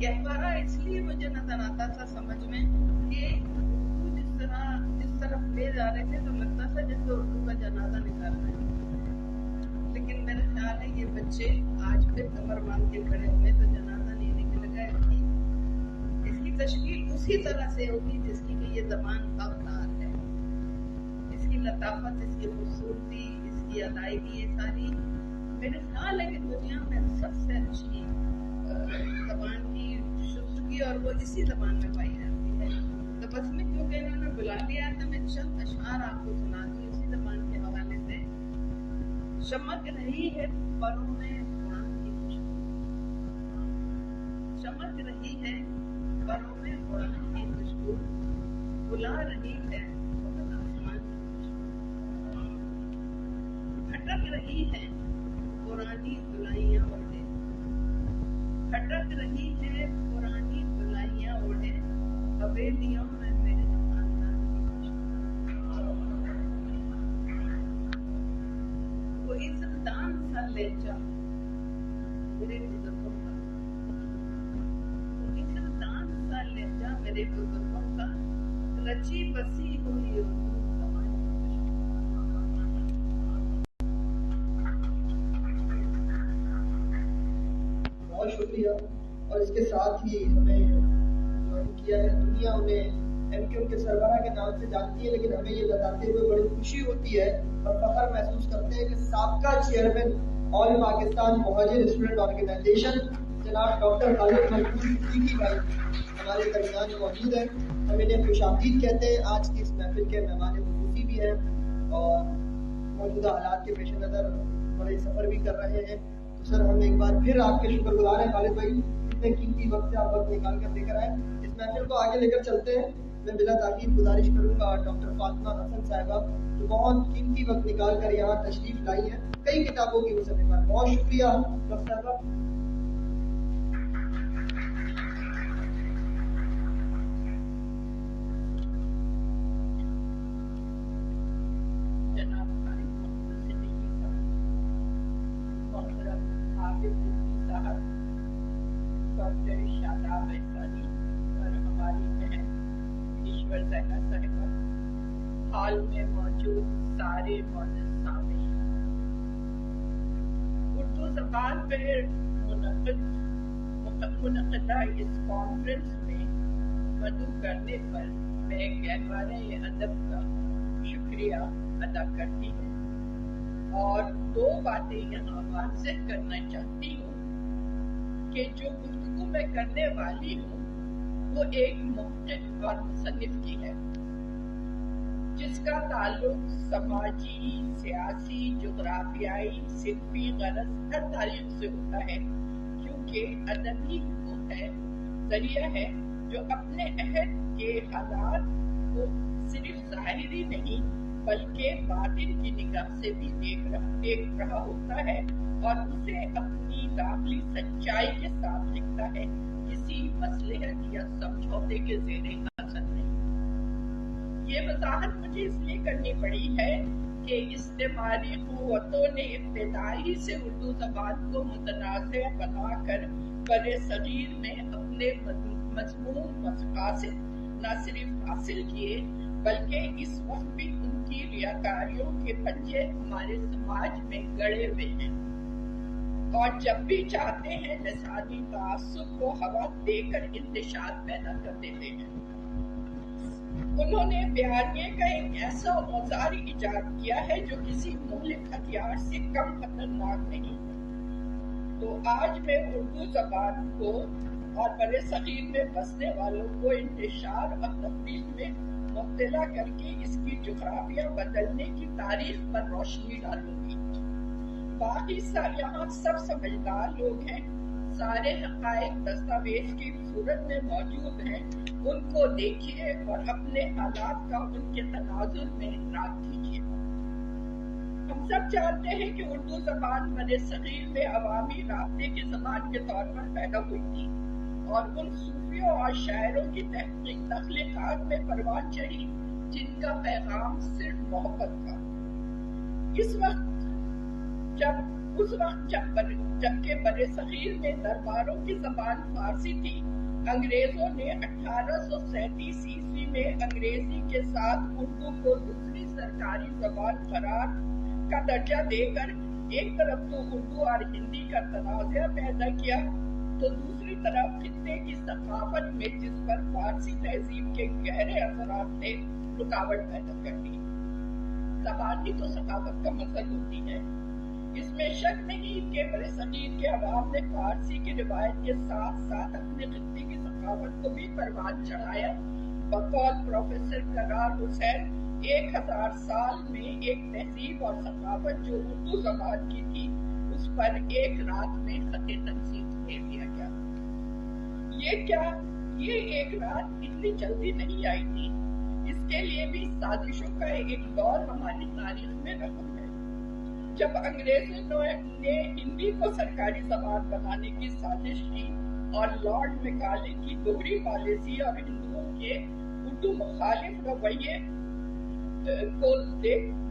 گہوارہ اس لیے مجھے نظر آتا تھا سمجھ میں کہ اردو جس طرف لے جا رہے تھے تو لگتا تھا جیسے اردو کا جنازہ نکال رہے ہیں. لیکن میرا خیال ہے یہ بچے آج پھر کمر باندھ کے کھڑے ہوئے تو جنازہ نہیں نکلے گا. اس کی تشکیل اسی طرح سے ہوگی جس کی کہ یہ زبان اوتار ہے. اس کی لطافت، اس کی خوبصورتی، اس کی ادائیگی، یہ ساری میرے خیال ہے کہ دنیا میں سب سے اچھی زبان کی شستگی اور وہ اسی زبان میں پائی جاتی ہے. تو بس میں کیونکہ انہوں نے بلا لیا تو میں چند اشعار آپ کو سنا دوں اسی زبان کے حوالے سے. چمک رہی ہے پروں میں قرآن کی خوشبو، چمک رہی ہے پروں میں قرآن کی خوشبو، بلا رہی ہے بہت آسمان کی خوشبو، بھٹک رہی ہے پرانی دلائیاں اوڑھے، بھٹک رہی ہے پرانی دلائیاں اوڑھے، حویلیوں میں میرے خاندان کی خوشبو. وہ عزتدان سا لہجہ میرے بزرگوں کا، وہ عزتدان سا لہجہ میرے بزرگوں کا، رچی بسی ہوئی اردو زبان کی خوشبو. بہت شکریہ. اور اس کے ساتھ ہی ہمیں جوائن کیا ہے، دنیا انہیں MQ کے سربراہ کے نام سے جانتی ہے، لیکن ہمیں یہ بتاتے ہوئے بڑی خوشی ہوتی ہے اور فخر محسوس کرتے ہیں کہ سابقہ چیئرمین آل پاکستان مہاجر اسٹوڈنٹ آرگنائزیشن جناب ڈاکٹر خالد محمود صدیقی بھائی ہمارے درمیان موجود ہیں. ہم انہیں خوش آمدید کہتے ہیں. آج کی اس محفل کے مہمان خصوصی بھی ہیں اور موجودہ حالات کے پیش نظر بڑے سفر بھی کر رہے ہیں. تو سر ہم ایک بار پھر آپ کے شکر گزار ہیں خالد بھائی، اتنے قیمتی وقت سے آپ وقت نکال کر لے کر آئے. اس محفل کو آگے لے کر چلتے ہیں. میں بلا تاخیر گزارش کروں گا ڈاکٹر فاطمہ حسن صاحبہ جو بہت قیمتی وقت نکال کر یہاں تشریف لائی ہیں، کئی کتابوں کی مصنفہ. بہت شکریہ ڈاکٹر صاحبہ. جناب خالد محمود صدیقی صاحب، محترم عابد صاحب، ڈاکٹر شاداب احسانی اور ہماری بہن ایشور زہرا صاحبہ، ہال میں موجود سارے معزز سامعین، اردو زبان پر منعقدہ اس کانفرنس میں مدعو کرنے پر میں گہوارہ ادب کا شکریہ ادا کرتی ہوں اور دو باتیں یہاں واضح کرنا چاہتی ہوں. کہ جو گفتگو میں کرنے والی ہوں وہ ایک محقق اور مصنف کی ہے، جس کا تعلق سماجی، سیاسی، جغرافیائی، صنفی غرض ہر تاریخ سے ہوتا ہے، کیونکہ ادبی وہ ہے ذریعہ ہے جو اپنے عہد کے حالات کو صرف ظاہری نہیں بلکہ باطن کی نگاہ سے بھی دیکھ رہا ہوتا ہے اور اسے اپنی داخلی سچائی کے ساتھ لکھتا ہے، کسی مصلحت یا سمجھوتے کے زیر اثر نہیں۔ یہ وضاحت مجھے اس لیے کرنی پڑی ہے کہ استعماری قوتوں نے ابتدائی سے اردو زبان کو متنازع بنا کر بر صغیر میں اپنے مضمون مقاصد نہ صرف حاصل کیے بلکہ اس وقت بھی ان کی ریاکاریوں کے پنجے ہمارے سماج میں گڑے ہوئے ہیں، اور جب بھی چاہتے ہیں لسانی تعصب کو ہوا دے کر انتشار پیدا کر دیتے ہیں۔ انہوں نے بیانیے کا ایک ایسا اوزار ایجاد کیا ہے جو کسی مہلک ہتھیار سے کم خطرناک نہیں۔ تو آج میں اردو زبان کو اور بر صغیر میں بسنے والوں کو انتشار اور تفریح میں مبتلا کر کے اس کی جغرافیہ بدلنے کی تاریخ پر روشنی ڈالوں گی۔ باقی یہاں سب سمجھدار لوگ ہیں، سارے حقائق دستاویز کی صورت میں موجود ہیں، ان کو دیکھیے اور اپنے حالات کا ان کے تناظر میں ادراک کیجیے۔ ہم سب جانتے ہیں کہ اردو زبان بر صغیر میں عوامی رابطے کی زبان کے طور پر پیدا ہوئی تھی اور ان صوفیوں اور شاعروں کی تخلیقات میں پروان چڑھی جن کا پیغام صرف محبت تھا۔ جبکہ بر صغیر میں درباروں کی زبان فارسی تھی، انگریزوں نے 1837 عیسوی میں انگریزی کے ساتھ اردو کو دوسری سرکاری زبان قرار کا درجہ دے کر ایک طرف تو اردو اور ہندی کا تنازع پیدا کیا تو دوسری طرف خطے کی ثقافت میں جس پر فارسی تہذیب کے گہرے اثرات تھے رکاوٹ پیدا کر دی۔ زبان ہی تو ثقافت کا مظہر ہوتی ہے۔ اس میں شک نہیں کہ بر صغیر کے عوام نے فارسی کی روایت کے ساتھ ساتھ اپنے خطے کی ثقافت کو بھی پروان چڑھایا۔ بقول پروفیسر قرار حسین 1000 سال میں ایک تہذیب اور ثقافت جو اردو زبان کی تھی اس پر ایک رات میں خط تنظیم دے دیا گیا۔ یہ ایک رات اتنی جلدی نہیں آئی تھی، اس کے لیے بھی سازشوں کا ایک دور ہماری تاریخ میں رقم ہے۔ جب انگریزوں نے ہندی کو سرکاری زبان بنانے کی سازش کی اور لارڈ میکالے کی دوہری پالیسی اور ہندوؤں کے اردو مخالف رویے کو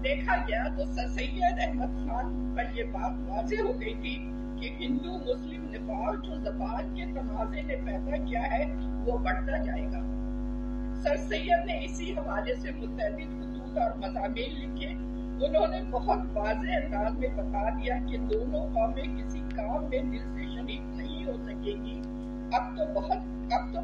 دیکھا گیا تو سر سید احمد خان پر یہ بات واضح ہو گئی تھی کہ ہندو مسلم نفاق جو زبان کے تنازع نے پیدا کیا ہے وہ بڑھتا جائے گا۔ سر سید نے اسی حوالے سے متعدد خطوط اور مضامین لکھے۔ انہوں نے بہت واضح انداز میں بتا دیا کہ دونوں قومیں کسی کام میں دل سے شریک نہیں ہو سکیں گی۔ اب تو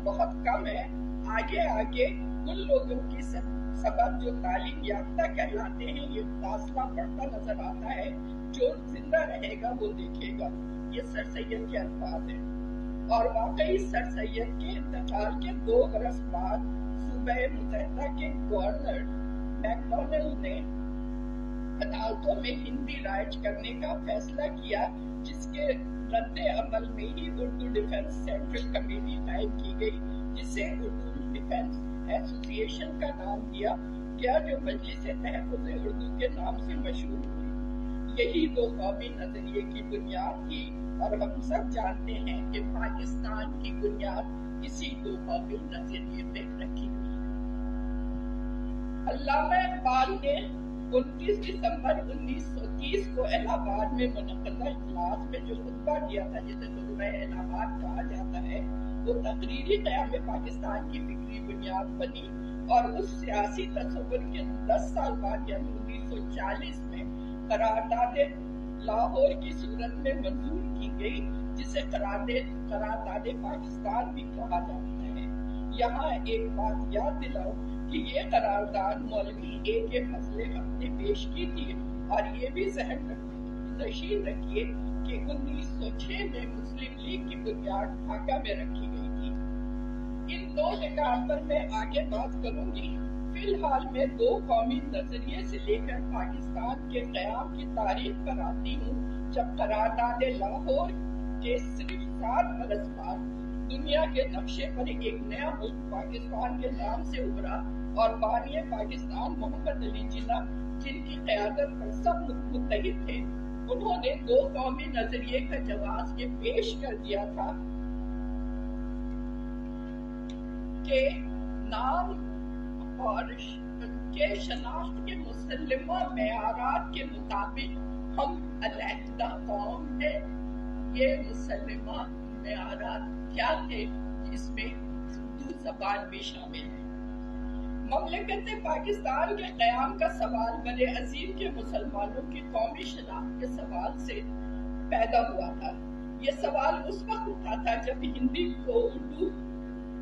بہت کم ہے، آگے ان لوگوں کی سبب جو تعلیم یافتہ کہلاتے ہیں یہ فاصلہ بڑھتا نظر آتا ہے، جو زندہ رہے گا وہ دیکھے گا۔ یہ سر سید کے الفاظ ہیں، اور واقعی سر سید کے انتقال کے 2 برس بعد صوبہ متحدہ کے گورنر میکڈونلڈ نے عدالتوں میں ہندی رائج کرنے کا فیصلہ کیا، جس کے رد عمل میں ہی اردو ڈیفنس سینٹرل کمیٹی قائم کی گئی، جسے اردو ڈیفنس ایسوسی ایشن کا نام دیا گیا، جو مجلس تحفظ اردو کے نام سے مشہور ہوئی۔ یہی 2 قومی نظریے کی بنیاد تھی، اور ہم سب جانتے ہیں کہ پاکستان کی بنیاد اسی 2 قومی نظریے پہ رکھی ہوئی ہے۔ علامہ اقبال نے 29 دسمبر 1930 کو الہ آباد میں منعقدہ اجلاس میں جو خطبہ دیا تھا، جسے خطبہ الہ آباد کہا جاتا ہے، وہ تقریری قیام پاکستان کی فکری بنیاد بنی اور اس سیاسی تصور کے 10 سال بعد یعنی 1940 میں قرارداد لاہور کی صورت میں منظور کی گئی، جسے قرارداد پاکستان بھی کہا جاتا ہے۔ یہاں ایک بات یاد دلاؤ کہ یہ قرارداد مولوی فضل حق نے پیش کی تھی، اور یہ بھی ذہن نشین رکھیے کہ कि 1906 में मुस्लिम लीग की बुनियाद ढाका में रखी गई थी। इन दो निकात पर मैं आगे बात करूंगी। फिलहाल मैं दो कौमी नजरिए से लेकर पाकिस्तान के क़याम की तारीख पर आती हूँ। जब करारदाद लाहौर के सिर्फ 7 बरस बाद दुनिया के नक्शे पर एक नया मुल्क पाकिस्तान के नाम से उभरा और बानिए पाकिस्तान मोहम्मद अली जिन्ना, जिनकी क़यादत पर सब मुत्तहिद थे, उन्होंने दो कौमी नजरिए का जवाब ये पेश कर दिया था के नाम और के शनाख्त के मुसल्लमा मेयारात के मुताबिक हम अलहदा कौम है। ये मुसल्लमा मेयारात क्या थे, जिसमें उर्दू ज़बान भी शामिल है। ममलकत पाकिस्तान के क़याम का सवाल बरे अजीम के मुसलमानों की कौमी शनाख्त के सवाल से पैदा हुआ था। ये सवाल उस वक्त उठा था जब हिंदी को उर्दू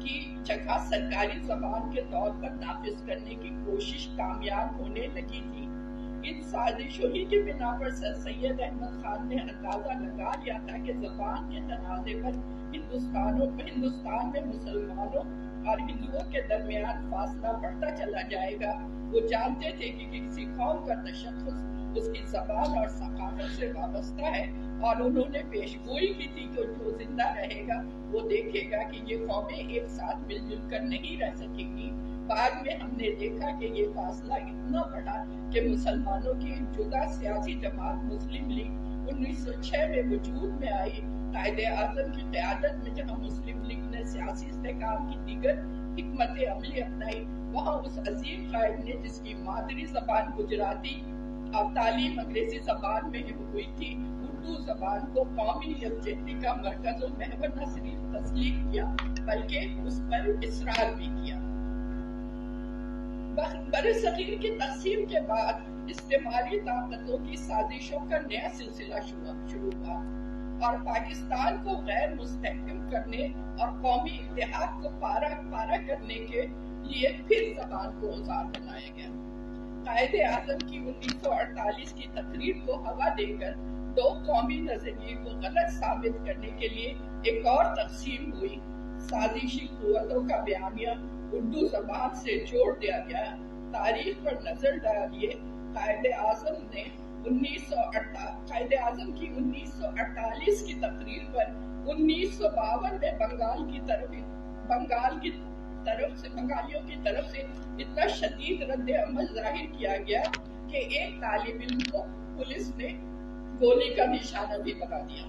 की जगह सरकारी जबान के तौर पर नाफिज करने की कोशिश कामयाब होने लगी थी। इन साजिशों ही की बिना पर सर सैयद अहमद खान ने अंदाजा लगा लिया था कि जबान के तनाज़े पर हिंदुस्तान में मुसलमानों और हिंदुओं के दरमियान फासला बढ़ता चला जाएगा। वो जानते थे कि किसी कौम का तशख़्ख़ुस उसकी जबान और सकाफत से वाबस्ता है, और उन्होंने पेशगोई की थी कि जो जिंदा रहेगा वो देखेगा कि ये कौमें एक साथ मिलजुल कर नहीं रह सकेंगी। बाद में हमने देखा कि ये फासला इतना बढ़ा कि मुसलमानों की जुदा सियासी जमात मुस्लिम लीग 1906 में वजूद में आई। कायदे आज़म की क़यादत में जहाँ मुस्लिम लीग ने सियासी इस्तेकाम की दीगर हिकमत अमली अपनाई, वहाँ उस अजीम कायद ने जिसकी मादरी जबान गुजराती और तालीम अंग्रेजी जबान में हुई थी, उर्दू जबान को कौमी यकजहती का मरकज़ और महवर न सिर्फ तस्लीम किया बल्कि उस पर इसरार भी किया। बरसगीर की तक़सीम के बाद इस्तेमारी ताकतों की साजिशों का नया सिलसिला शुरू हुआ और पाकिस्तान को गैर मुस्तहकम करने और कौमी इत्तेहाद को पारा करने के लिए फिर जबान को औजार बनाया गया। कायदे आज़म की 1948 की तकरीर को हवा देकर दो कौमी नजरिए को गलत साबित करने के लिए एक और तकसीम हुई। साजिशी कुव्वतों का बयानिया उर्दू जबान से जोड़ दिया गया। तारीख पर नजर डालिए, कायदे आज़म की 1948 की तकरीर पर 1952 में बंगालियों की तरफ से इतना शदीद रद्द अमल जाहिर किया गया कि एक तालिब इल्म को पुलिस ने गोली का निशाना भी बना दिया।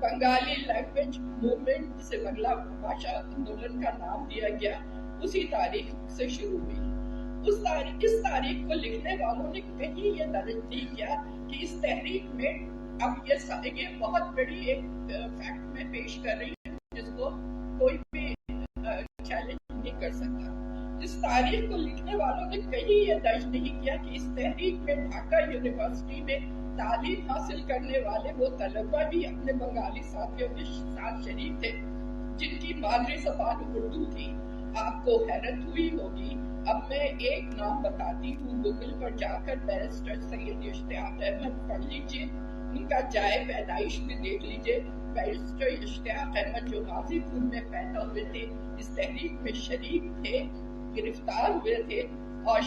बंगाली लैंग्वेज मूवमेंट से बंगला भाषा आंदोलन का नाम दिया गया, उसी तारीख से शुरू हुई। इस तारीख को लिखने वालों ने कहीं ये दर्ज नहीं किया कि इस तहरीक में, अब ये बहुत बड़ी एक फैक्ट में पेश कर रही हूँ जिसको कोई भी चैलेंज नहीं कर सकता। इस तारीख को लिखने वालों ने कहीं ये दर्ज नहीं किया कि इस तहरीक में ढाका यूनिवर्सिटी में तालीम हासिल करने वाले वो तलबा भी अपने बंगाली साथियों के साथ शरीक थे जिनकी मादरी ज़बान उर्दू थी। आपको हैरत हुई होगी, अब मैं एक नाम बताती हूँ, गूगल पर जाकर बैरिस्टर सैयद इश्तियाक अहमद पढ़ लीजिए, उनका जाए पैदाइश भी देख लीजिए। बैरिस्टर इश्तियाक अहमद जो गाजीपुर में पैदा हुए थे, इस तहरीक में शरीक थे, गिरफ्तार हुए थे, और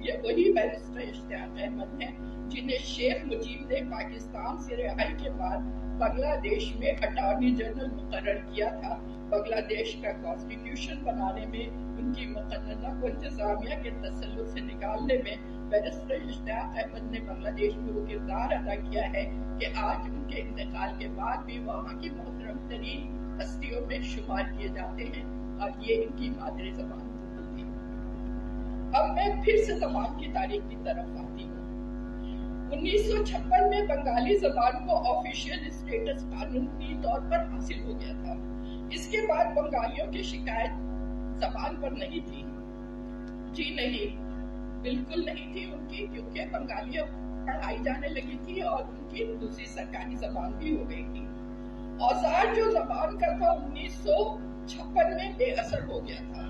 ये वही बैरिस्टर इश्तियाक अहमद हैं जिन्हें शेख मुजीब ने पाकिस्तान से रिहाई के बाद बांग्लादेश में अटॉर्नी जनरल मुकर्रर किया था। बांग्लादेश का कॉन्स्टिट्यूशन बनाने में उनकी मुकन्नना को इंतजामिया के तसल्लुत से निकालने में बैरिस्टर इश्तियाक अहमद ने बांग्लादेश में वो किरदार अदा किया है कि आज उनके इंतकाल के बाद भी वहाँ की मोहतरम तरीन हस्तियों में शुमार किए जाते हैं, और ये इनकी मादरी ज़बान थी। अब मैं फिर से ज़बान की तारीख की तरफ आती हूँ। 1956 में बंगाली ज़बान को ऑफिशियल स्टेटस कानूनी तौर पर हासिल हो गया था। इसके बाद बंगालियों की शिकायत ज़बान पर नहीं थी, जी नहीं, बिल्कुल नहीं थी उनकी, क्योंकि बंगालियों पढ़ाई जाने लगी थी और उनकी दूसरी सरकारी ज़बान भी हो गई थी। औजार जो ज़बान का था 1956 में बेअसर हो गया था।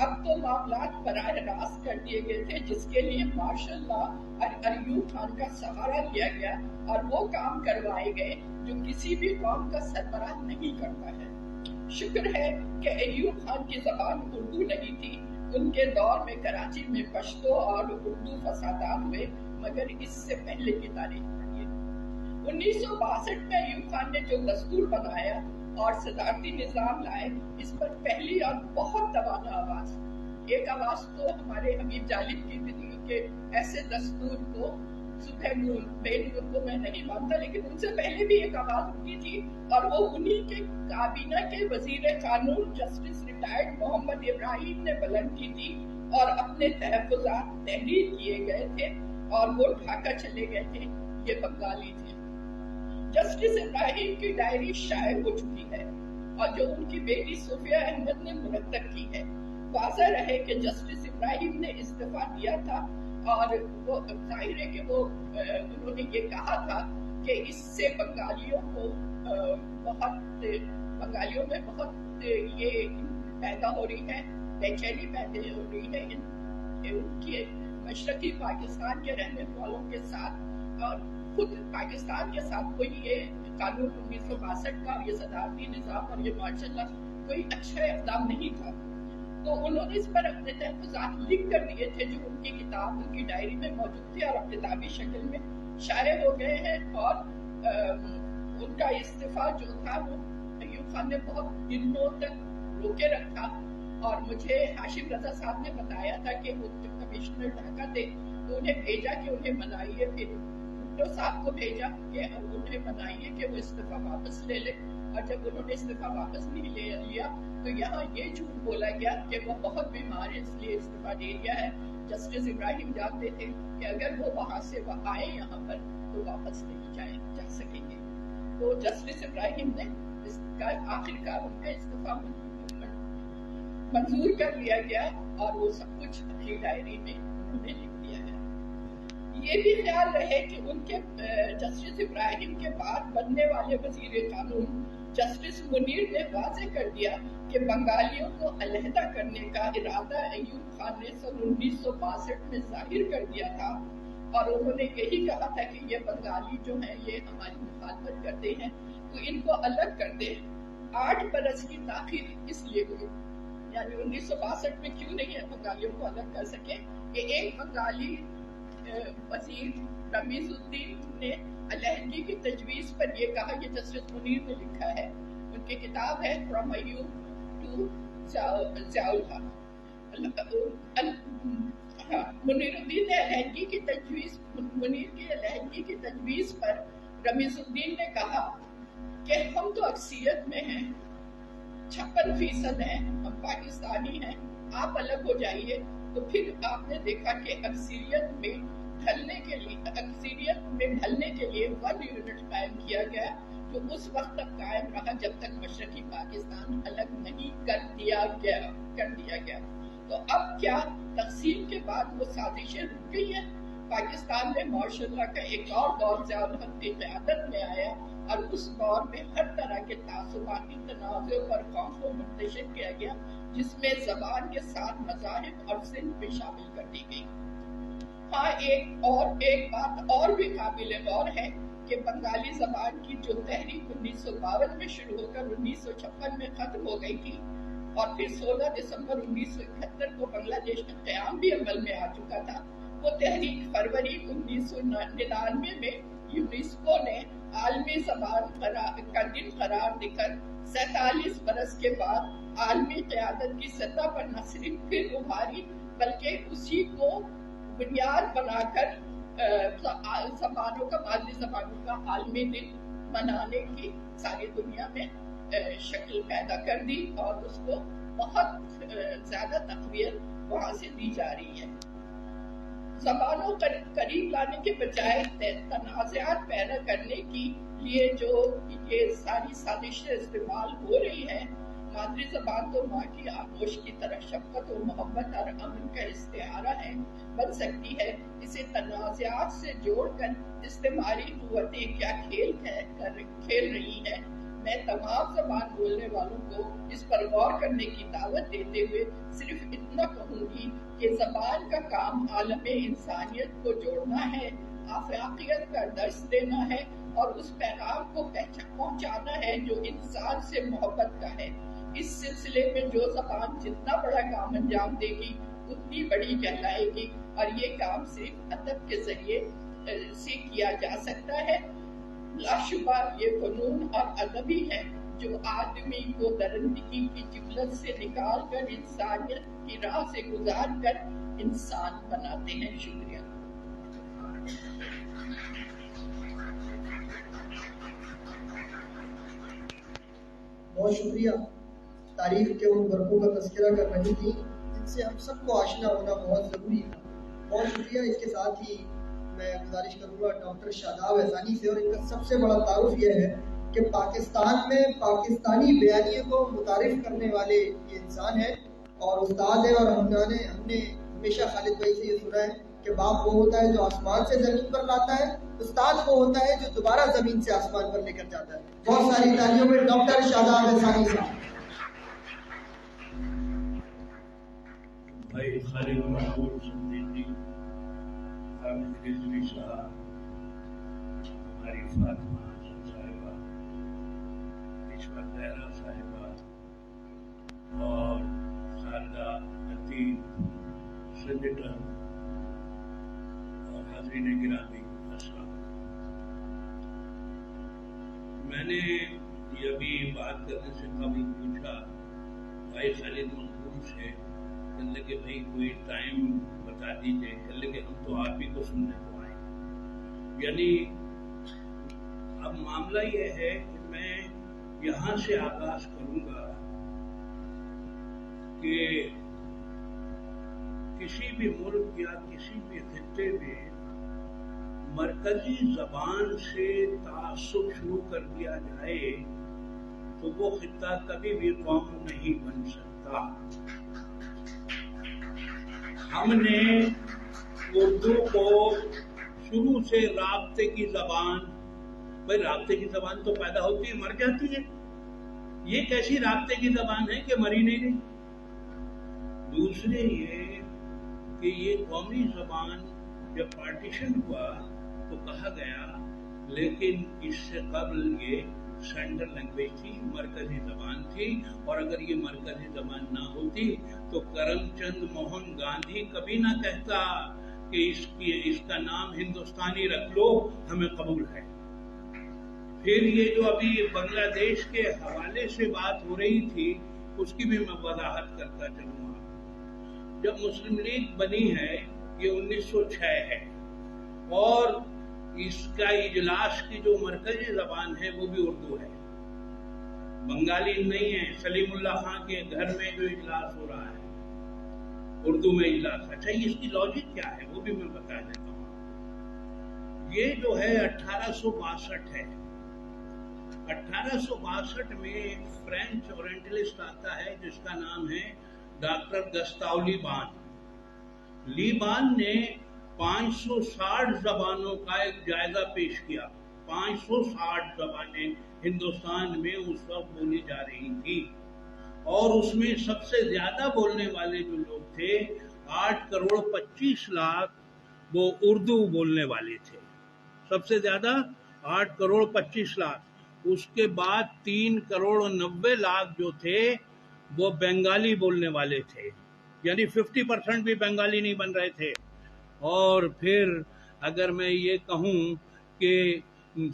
اب تو मामलात बराह रास्त कर दिए गए थे, जिसके लिए मार्शल लॉ अयूब खान का सहारा लिया गया और वो काम करवाए गए जो किसी भी कौम का सरबराह नहीं करता है। शुक्र है कि अयूब खान की जबान उर्दू नहीं थी। उनके दौर में कराची में पश्तो और उर्दू फसादात हुए, मगर इससे पहले की तारीख पढ़िए। 1962 में अयूब खान ने जो दस्तूर बनाया और सदारती निजाम लाए, इस पर पहली और बहुत दबाना आवाज। एक आवाज तो हमारे हबीब जालिब की थी कि ऐसे दस्तूर को सुबह बेनूर को मैं नहीं मानता, लेकिन उनसे पहले भी एक आवाज उठी थी और वो उन्हीं के काबीना के वजीर कानून जस्टिस रिटायर्ड मोहम्मद इब्राहिम ने बुलंद की थी और अपने तहफुजात तहरीर किए गए थे और वो ढाका चले गए थे। ये बंगाली थे। जस्टिस इब्राहिम की डायरी शाये हो चुकी है और जो उनकी बेटी सूफिया अहमद ने मुरत्तब की है। वाज़ह रहे कि जस्टिस इब्राहिम ने इस्तीफा दिया था और वो जाहिर है कि वो उन्होंने ये कहा था कि इससे बंगालियों में बहुत ये पैदा हो रही है, बेचैनी पैदा हो रही है उनके मशरकी पाकिस्तान के रहने वालों के साथ और खुद पाकिस्तान के साथ। कोई ये कानून 1962 का, ये सदारती निजाम और ये मार्शल लॉ कोई अच्छा इक़दाम नहीं था। तो उन्होंने इस पर अपने तहफ़्फ़ुज़ात लिख कर दिए थे जो उनकी किताब, उनकी डायरी में मौजूद थे और अब किताबी शक्ल में शाये हो गए हैं। और उनका इस्तीफा जो था वो अयूब खान ने बहुत दिनों तक रोके रखा और मुझे हाशिम रजा साहब ने बताया था कि वो जब कमिश्नर ढाका थे तो उन्हें भेजा कि उन्हें मनाइए, फिर भुट्टो साहब को भेजा कि उन्हें मनाइए कि वो इस्तीफा वापस ले ले। और जब उन्होंने इस्तीफा वापस नहीं ले लिया तो यहाँ ये झूठ बोला गया कि वो बहुत बीमार है इसलिए इस्तीफा दे दिया है। जस्टिस इब्राहिम जानते थे कि अगर वो वहां से आए यहाँ पर तो वापस नहीं जा सकेंगे। तो जस्टिस इब्राहिम ने इसका आखिरकार उनका इस्तीफा मंजूर कर लिया गया और वो सब कुछ अपनी डायरी में उन्होंने लिख दिया है। ये भी ख्याल रहे कि उनके जस्टिस इब्राहिम के बाद बनने वाले वजीर कानून जस्टिस मुनीर ने वाज़े कर दिया कि बंगालियों को अलहदा करने का इरादा अयूब खान ने सन 1962 में जाहिर कर दिया था और उन्होंने यही कहा था कि ये बंगाली जो हैं ये हमारी मुखालफत करते हैं तो इनको अलग कर दे। 8 बरस की ताखीर इसलिए हुई, यानी 1962 में क्यों नहीं है बंगालियों को अलग कर सके कि एक बंगाली वजीर रमीजुद्दीन ने अलहदगी की तजवीज पर ये कहा, ये जस्टिस मुनीर ने लिखा है, उनकी किताब है फ्रॉम अयूब टू ज़ियाउल हक। मुनीरुद्दीन ने अलहदगी की तजवीज, मुनीर की अलहदगी की तजवीज पर रमीजुद्दीन ने कहा कि हम तो अक्सियत में हैं, 56% हैं, हम पाकिस्तानी हैं, आप अलग हो जाइए। तो फिर आपने देखा कि अक्सियत में ढलने के लिए 1 यूनिट कायम किया गया जो उस वक्त तक कायम रहा जब तक मशरकी पाकिस्तान अलग नहीं कर दिया गया। तो अब क्या तक़सीम के बाद वो साजिशें रुक गई हैं? पाकिस्तान में मार्शल लॉ का एक और दौर ज़ियाउल हक की क़यादत में आया और उस दौर में हर तरह के तासुबाती तनाज़ुर पर कौम को मुंतशिर किया गया, जिसमें ज़बान के साथ मज़ाहिब और सिंध भी शामिल कर दी गई। हाँ, एक बात और भी काबिल गौर है कि बंगाली ज़बान की जो तहरीक 1952 में शुरू होकर 1956 में ख़त्म हो गई थी और फिर 16 दिसंबर 1971 को बांग्लादेश का क़याम भी अमल में आ चुका था, वो तहरीक फरवरी 1999 में यूनेस्को ने आलमी ज़बान का दिन करार देकर 47 बरस के बाद आलमी क़यादत की सतह पर न सिर्फ फिर उभारी बल्कि उसी को बुनियाद बनाकर माजी ज़बानों का आलमी दिन मनाने की सारी दुनिया में शक्ल पैदा कर दी और उसको बहुत ज़्यादा तक़वियत वहाँ से दी जा रही है। ज़बानों करीब लाने के बजाय तनाज़ात पैदा करने के लिए जो ये सारी साजिशें इस्तेमाल हो रही हैं, मादरी ज़बान तो माँ की आगोश की तरह शफ़क़त और मोहब्बत और अमन का इस्तिआरा है, बन सकती है। इसे तनाज़ात से जोड़कर इस्तेमाली क़ुव्वतें क्या खेल रही है, میں تمام زبان بولنے والوں کو اس پر غور کرنے کی دعوت دیتے ہوئے صرف اتنا کہوں گی کہ زبان کا کام عالم انسانیت کو جوڑنا ہے، آفاقیت کا درس دینا ہے اور اس پیغام کو پہنچانا ہے جو انسان سے محبت کا ہے۔ اس سلسلے میں جو زبان جتنا بڑا کام انجام دے گی اتنی بڑی کہلائے گی، اور یہ کام صرف ادب کے ذریعے سے کیا جا سکتا ہے۔ لاشبہ یہ فنون اور ادب ہی ہے جو آدمی کو درندگی کی جبلت سے نکال کر انسانیت کی راہ سے گزار کر انسان بناتے ہیں۔ شکریہ۔ بہت شکریہ۔ تاریخ کے ان برقوں کا تذکرہ کر رہی تھی جن سے ہم سب کو آشنا ہونا بہت ضروری تھا۔ بہت شکریہ۔ اس کے ساتھ ہی میں گزارش کروں گا ڈاکٹر شاداب احسانی سے، اور ان کا سب سے بڑا تعارف یہ ہے کہ پاکستان میں پاکستانی بیانیے کو متعارف کرنے والے یہ انسان ہیں اور استاد ہیں، اور ہم نے ہمیشہ خالد بھائی سے یہ سنا ہے کہ باپ وہ ہوتا ہے جو آسمان سے زمین پر لاتا ہے، استاد وہ ہوتا ہے جو دوبارہ زمین سے آسمان پر لے کر جاتا ہے۔ بہت ساری تالیوں میں ڈاکٹر شاداب احسانی صاحب۔ بھائی خالد محمود صدیقی، حامد رضوی صاحب، ہماری فاطمہ حسن صاحبہ، رشوت زہرا صاحبہ اور خالدہ عتیق سینیٹر اور حاضرین گرامی السلام۔ میں نے یہ ابھی بات کرنے سے قبل پوچھا بھائی خالد محمود سے کہ بھائی کوئی ٹائم بتا دیجیے، کہ ہم تو آپ ہی کو سننے کو آئے۔ یعنی اب معاملہ یہ ہے کہ میں یہاں سے آغاز کروں گا کہ کسی بھی ملک یا کسی بھی خطے میں مرکزی زبان سے تعصب شروع کر دیا جائے تو وہ خطہ کبھی بھی قوم نہیں بن سکتا۔ ہم نے اردو کو شروع سے رابطے کی زبان، بھائی رابطے کی زبان تو پیدا ہوتی ہے مر جاتی ہے، یہ کیسی رابطے کی زبان ہے کہ مری نہیں گئی؟ دوسرے یہ کہ یہ قومی زبان جب پارٹیشن ہوا تو کہا گیا، لیکن اس سے قبل یہ سینٹرل لینگویج تھی، مرکزی زبان تھی، اور اگر یہ مرکزی زبان نہ ہوتی تو کرم چند موہن گاندھی کبھی نہ کہتا کہ اس کا نام ہندوستانی رکھ لو، ہمیں قبول ہے۔ پھر یہ جو ابھی بنگلہ دیش کے حوالے سے بات ہو رہی تھی اس کی بھی میں وضاحت کرتا چلوں گا۔ جب مسلم لیگ بنی ہے یہ 1906 ہے، اور اس کا اجلاس کی جو مرکزی زبان ہے وہ بھی اردو ہے، بنگالی نہیں ہے۔ سلیم اللہ خان کے گھر میں جو اجلاس ہو رہا ہے اردو میں اجلاس۔ اچھا اس کی لاجک کیا ہے وہ بھی میں بتا دیتا ہوں۔ یہ جو ہے 1862 ہے۔ 1862 میں ایک فرینچ اورینٹلسٹ آتا ہے جس کا نام ہے ڈاکٹر گستاو لیبان۔ لیبان نے 560 زبانوں کا ایک جائزہ پیش کیا۔ 560 زبانیں ہندوستان میں اس وقت بولی جا رہی تھی، اور اس میں سب سے زیادہ بولنے والے جو لوگ تھے 8 کروڑ 25 لاکھ وہ اردو بولنے والے تھے، سب سے زیادہ 8 کروڑ 25 لاکھ۔ اس کے بعد 3 کروڑ 90 لاکھ جو تھے وہ بنگالی بولنے والے تھے، یعنی 50% بھی بنگالی نہیں بن رہے تھے۔ اور پھر اگر میں یہ کہوں کہ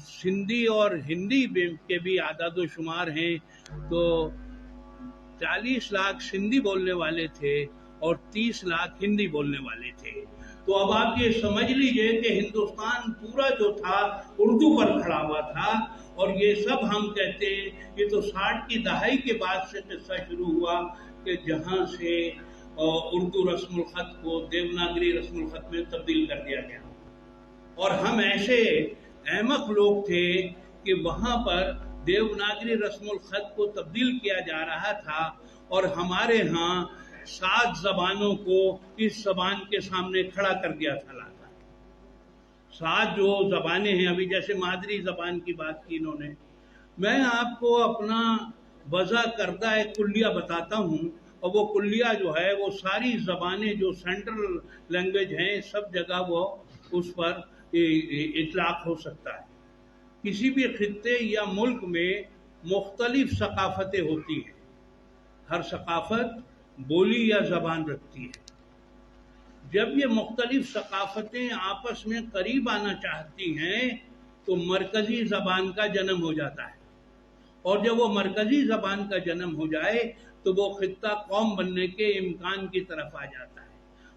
سندھی اور ہندی کے بھی اعداد و شمار ہیں تو 40 لاکھ سندھی بولنے والے تھے اور 30 لاکھ ہندی بولنے والے تھے۔ تو اب آپ یہ سمجھ لیجئے کہ ہندوستان پورا جو تھا اردو پر کھڑا ہوا تھا، اور یہ سب ہم کہتے ہیں یہ تو 60 کی دہائی کے بعد سے قصہ شروع ہوا کہ جہاں سے اردو رسم الخط کو دیوناگری رسم الخط میں تبدیل کر دیا گیا، اور ہم ایسے احمق لوگ تھے کہ وہاں پر دیوناگری رسم الخط کو تبدیل کیا جا رہا تھا، اور ہمارے ہاں 7 زبانوں کو اس زبان کے سامنے کھڑا کر دیا تھا۔ 7 جو زبانیں ہیں، ابھی جیسے مادری زبان کی بات کی انہوں نے، میں آپ کو اپنا وضع کردہ ایک کلیہ بتاتا ہوں، اور وہ کلیہ جو ہے وہ ساری زبانیں جو سینٹرل لینگویج ہیں سب جگہ وہ اس پر اطلاق ہو سکتا ہے۔ کسی بھی خطے یا ملک میں مختلف ثقافتیں ہوتی ہیں، ہر ثقافت بولی یا زبان رکھتی ہے۔ جب یہ مختلف ثقافتیں آپس میں قریب آنا چاہتی ہیں تو مرکزی زبان کا جنم ہو جاتا ہے، اور جب وہ مرکزی زبان کا جنم ہو جائے تو وہ خطہ قوم بننے کے امکان کی طرف آ جاتا ہے،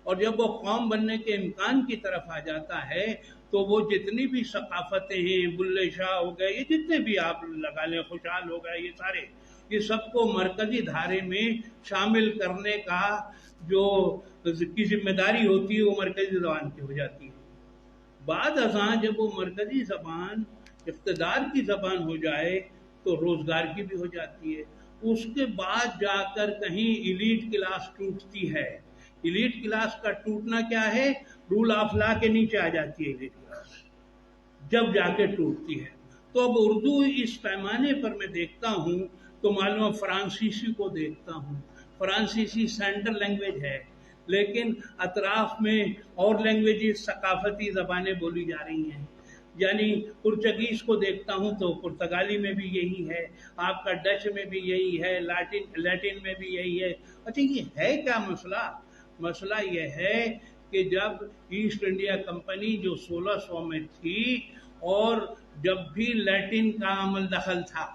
اور جب وہ قوم بننے کے امکان کی طرف آ جاتا ہے تو وہ جتنی بھی ثقافتیں ہیں، بلے شاہ ہو گئے، یہ جتنے بھی آپ لگا لیں، خوشحال ہو گئے، یہ سارے، یہ سب کو مرکزی دھارے میں شامل کرنے کا جو کی ذمہ داری ہوتی ہے وہ مرکزی زبان کی ہو جاتی ہے۔ بعد ازاں جب وہ مرکزی زبان اقتدار کی زبان ہو جائے تو روزگار کی بھی ہو جاتی ہے۔ اس کے بعد جا کر کہیں ایلیٹ کلاس ٹوٹتی ہے۔ ایلیٹ کلاس کا ٹوٹنا کیا ہے؟ رول آف لا کے نیچے آ جاتی ہے ایلیٹ کلاس، جب جا کے ٹوٹتی ہے۔ تو اب اردو اس پیمانے پر میں دیکھتا ہوں تو معلوم فرانسیسی کو دیکھتا ہوں، فرانسیسی سینٹرل لینگویج ہے، لیکن اطراف میں اور لینگویجز ثقافتی زبانیں بولی جا رہی ہیں۔ یعنی پرتگیز کو دیکھتا ہوں تو پرتگالی میں بھی یہی ہے، آپ کا ڈچ میں بھی یہی ہے، لیٹن میں بھی یہی ہے۔ اچھا یہ ہے کیا مسئلہ؟ مسئلہ یہ ہے کہ جب ایسٹ انڈیا کمپنی جو 1600 میں تھی، اور جب بھی لیٹن کا عمل دخل تھا،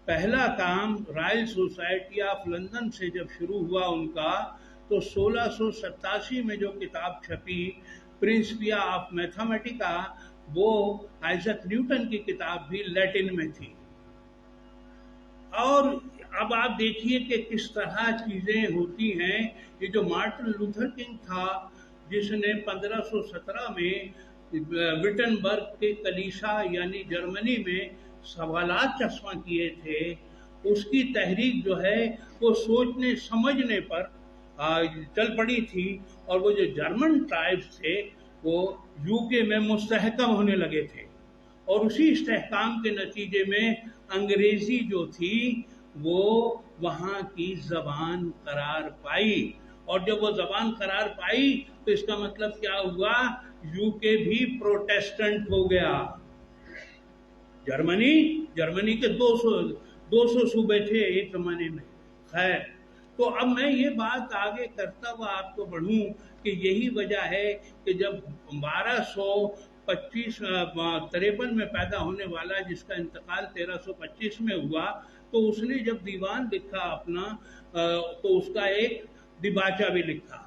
پہلا کام رائل سوسائٹی آف لندن سے جب شروع ہوا ان کا، تو 1687 میں جو کتاب چھپی پرنسپیا آف میتھمیٹکا، وہ آئزک نیوٹن کی کتاب بھی لیٹن میں تھی۔ اور اب آپ دیکھیے کہ کس طرح چیزیں ہوتی ہیں۔ یہ جو مارٹن لوتھر کنگ تھا، جس نے 1517 میں وٹنبرگ کے کلیسا یعنی جرمنی میں سوالات چسپاں کیے تھے، اس کی تحریک جو ہے وہ سوچنے سمجھنے پر چل پڑی تھی، اور وہ جو جرمن ٹرائبز تھے وہ UK میں مستحکم ہونے لگے تھے، اور اسی استحکام کے نتیجے میں انگریزی جو تھی وہ وہاں کی زبان قرار پائی، اور جب وہ زبان قرار پائی تو اس کا مطلب کیا ہوا؟ UK بھی پروٹیسٹنٹ ہو گیا۔ جرمنی کے 200 صوبے تھے ایک زمانے میں۔ خیر، تو اب میں یہ بات آگے کرتا ہوا آپ کو بڑھوں کہ یہی وجہ ہے کہ جب 1253 میں پیدا ہونے والا جس کا انتقال 1325 میں ہوا، تو اس نے جب دیوان لکھا اپنا، تو اس کا ایک دیباچہ بھی لکھا۔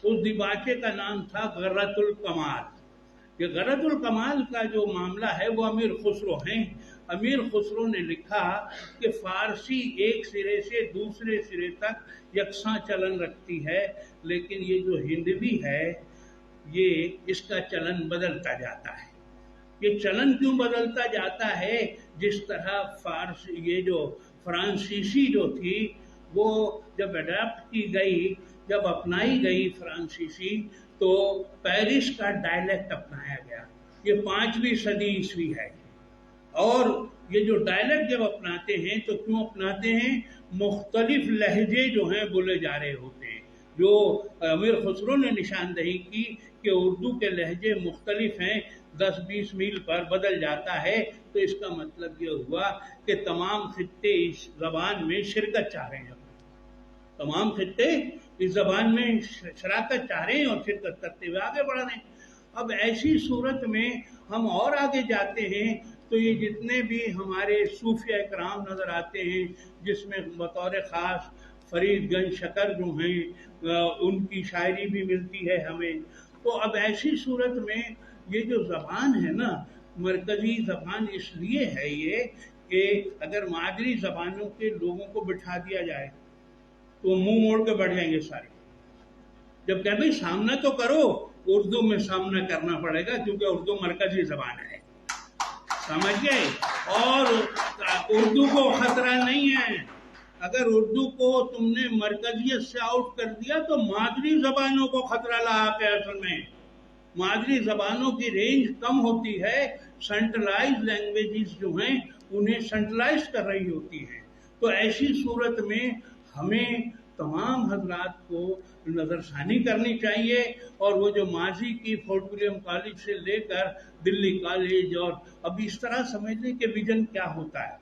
اس دیباچے کا نام تھا غرۃ الکمال۔ یہ غرۃ الکمال کا جو معاملہ ہے وہ امیر خسرو ہیں۔ امیر خسرو نے لکھا کہ فارسی ایک سرے سے دوسرے سرے تک یکساں چلن رکھتی ہے، لیکن یہ جو ہندوی ہے یہ اس کا چلن بدلتا جاتا ہے۔ یہ چلن کیوں بدلتا جاتا ہے؟ جس طرح یہ جو فرانسیسی جو تھی وہ جب اڈاپٹ کی گئی، جب اپنائی گئی فرانسیسی، تو پیرس کا ڈائلیکٹ اپنایا گیا۔ یہ 5ویں صدی عیسوی ہے، اور یہ جو ڈائلیکٹ جب اپناتے ہیں تو کیوں اپناتے ہیں؟ مختلف لہجے جو ہیں بولے جا رہے ہوتے ہیں۔ جو امیر خسرو نے نشاندہی کی کہ اردو کے لہجے مختلف ہیں، 10-20 میل پر بدل جاتا ہے، تو اس کا مطلب یہ ہوا کہ تمام خطے اس زبان میں شرکت چاہ رہے ہیں، تمام خطے اس زبان میں شراکت چاہ رہے ہیں اور شرکت کرتے ہوئے آگے بڑھ رہے ہیں۔ اب ایسی صورت میں ہم اور آگے جاتے ہیں تو یہ جتنے بھی ہمارے صوفیہ اکرام نظر آتے ہیں، جس میں بطور خاص فرید گنج شکر جو ہیں ان کی شاعری بھی ملتی ہے ہمیں، تو اب ایسی صورت میں یہ جو زبان ہے نا، مرکزی زبان اس لیے ہے یہ کہ اگر مادری زبانوں کے لوگوں کو بٹھا دیا جائے تو منہ موڑ کے بیٹھ جائیں گے سارے۔ جب کہ بھائی سامنا تو کرو، اردو میں سامنا کرنا پڑے گا کیونکہ اردو مرکزی زبان ہے، سمجھ گئے؟ اور اردو کو خطرہ نہیں ہے۔ اگر اردو کو تم نے مرکزیت سے آؤٹ کر دیا تو مادری زبانوں کو خطرہ لاحق ہے اصل میں، मादरी जबानों की रेंज कम होती है, सेंट्रलाइज लैंग्वेजेस जो हैं उन्हें सेंट्रलाइज कर रही होती हैं। तो ऐसी सूरत में हमें तमाम हजरात को नज़रसानी करनी चाहिए, और वो जो माजी की फोर्ट विलियम कॉलेज से लेकर दिल्ली कॉलेज, और अब इस तरह समझ लें कि विजन क्या होता है।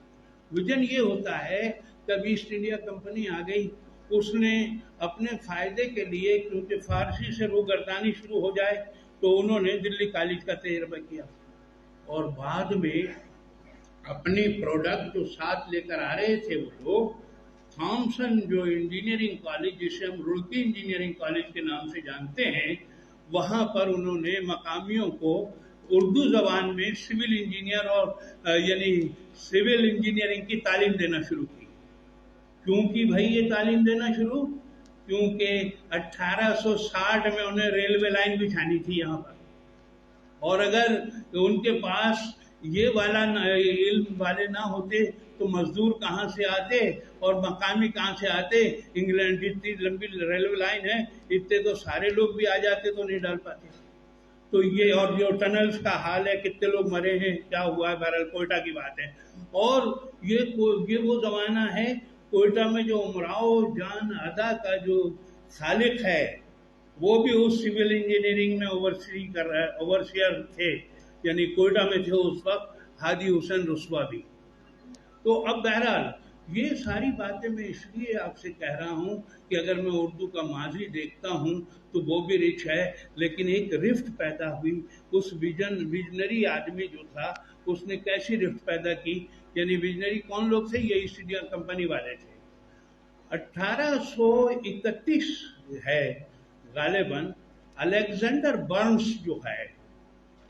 विजन ये होता है कि अब ईस्ट इंडिया कंपनी आ गई, उसने अपने फायदे के लिए, क्योंकि फारसी से रूगर्दानी शुरू हो जाए, तो उन्होंने दिल्ली कॉलेज का तजर्बा किया, और बाद में अपने प्रोडक्ट जो साथ लेकर आ रहे थे वो लोग, थॉमसन जो इंजीनियरिंग कॉलेज, जिसे हम रुड़की इंजीनियरिंग कॉलेज के नाम से जानते हैं, वहाँ पर उन्होंने मकामियों को उर्दू ज़बान में सिविल इंजीनियर और यानी सिविल इंजीनियरिंग की तालीम देना शुरू की। क्योंकि भाई ये तालीम देना शुरू, क्योंकि 1860 में उन्हें रेलवे लाइन बिछानी थी यहाँ पर, और अगर उनके पास ये वाला इल्म वाले ना होते तो मजदूर कहाँ से आते और मकामी कहाँ से आते। इंग्लैंड जितनी लंबी रेलवे लाइन है, इतने तो सारे लोग भी आ जाते तो नहीं डाल पाते। तो ये, और जो टनल्स का हाल है, कितने लोग मरे हैं, क्या हुआ है, बहरहाल कोयटा की बात है। और ये वो जमाना है, कोयटा में जो उमराव जान अदा का जो खालिक है, वो भी उस सिविल इंजीनियरिंग में ओवरसियर थे, यानी कोयटा में थे उस वक्त हादी हुसैन रुस्वा भी। तो अब बहरहाल ये सारी बातें मैं इसलिए आपसे कह रहा हूँ कि अगर मैं उर्दू का माजी देखता हूँ तो वो भी रिच है, लेकिन एक रिफ्ट पैदा हुई। उस विजनरी आदमी जो था, उसने कैसी रिफ्ट पैदा की, यानी विजनरी कौन लोग थे, ये ईस्ट इंडिया कंपनी वाले थे। 1831 है गालिबन, अलेक्जेंडर बर्न्स जो है,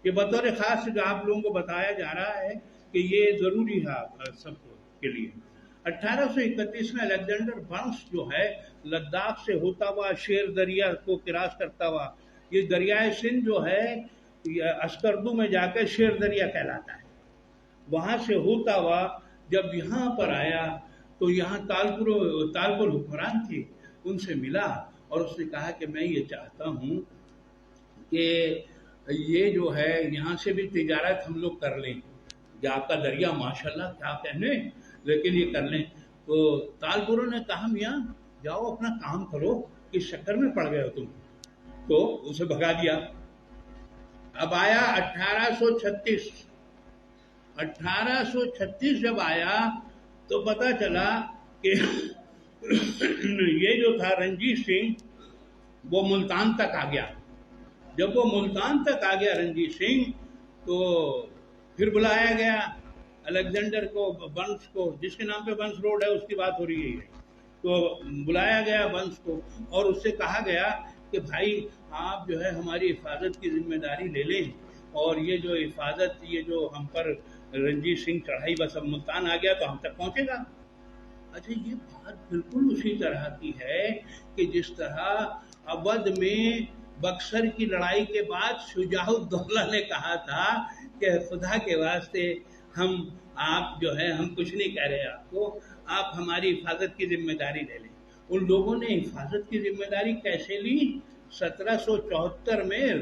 ये बतौर खास जो आप लोगों को बताया जा रहा है कि ये जरूरी है सबको के लिए। 1831 में अलेक्जेंडर बर्न्स जो है, लद्दाख से होता हुआ शेर दरिया को क्रॉस करता हुआ, ये दरियाए सिंध जो है अस्करदू में जाकर शेर दरिया कहलाता है, वहां से होता हुआ जब यहाँ पर आया तो यहाँ तालपुर हुक्मरान थे, उनसे मिला और उसने कहा कि मैं ये चाहता हूँ कि ये जो है यहाँ से भी तिजारत हम लोग कर लें, जो आपका दरिया माशाल्लाह क्या कहने, लेकिन ये कर लें। तो तालपुरों ने कहा मियाँ जाओ अपना काम करो, इस चक्कर में पड़ गए हो तुम, तो उसे भगा दिया। अब आया 1836 जब आया तो पता चला कि ये जो था रंजीत सिंह, वो मुल्तान तक आ गया। जब वो मुल्तान तक आ गया रंजीत सिंह, तो फिर बुलाया गया अलेक्जेंडर को, बंस को, जिसके नाम पे बंस रोड है उसकी बात हो रही है, तो बुलाया गया बंस को और उससे कहा गया कि भाई आप जो है हमारी हिफाजत की जिम्मेदारी ले लें, और ये जो हिफाजत, ये जो हम पर रंजीत सिंह चढ़ाई, बस अब मुल्तान आ गया तो हम तक पहुंचेगा। अच्छा, ये बात बिल्कुल उसी तरह की है कि जिस तरह अवध में बक्सर की लड़ाई के बाद शुजाउद्दौला ने कहा था कि खुदा के वास्ते आप जो है, हम कुछ नहीं कह रहे आपको, आप हमारी हिफाजत की जिम्मेदारी ले लें। उन लोगों ने हिफाजत की जिम्मेदारी कैसे ली? 1774 में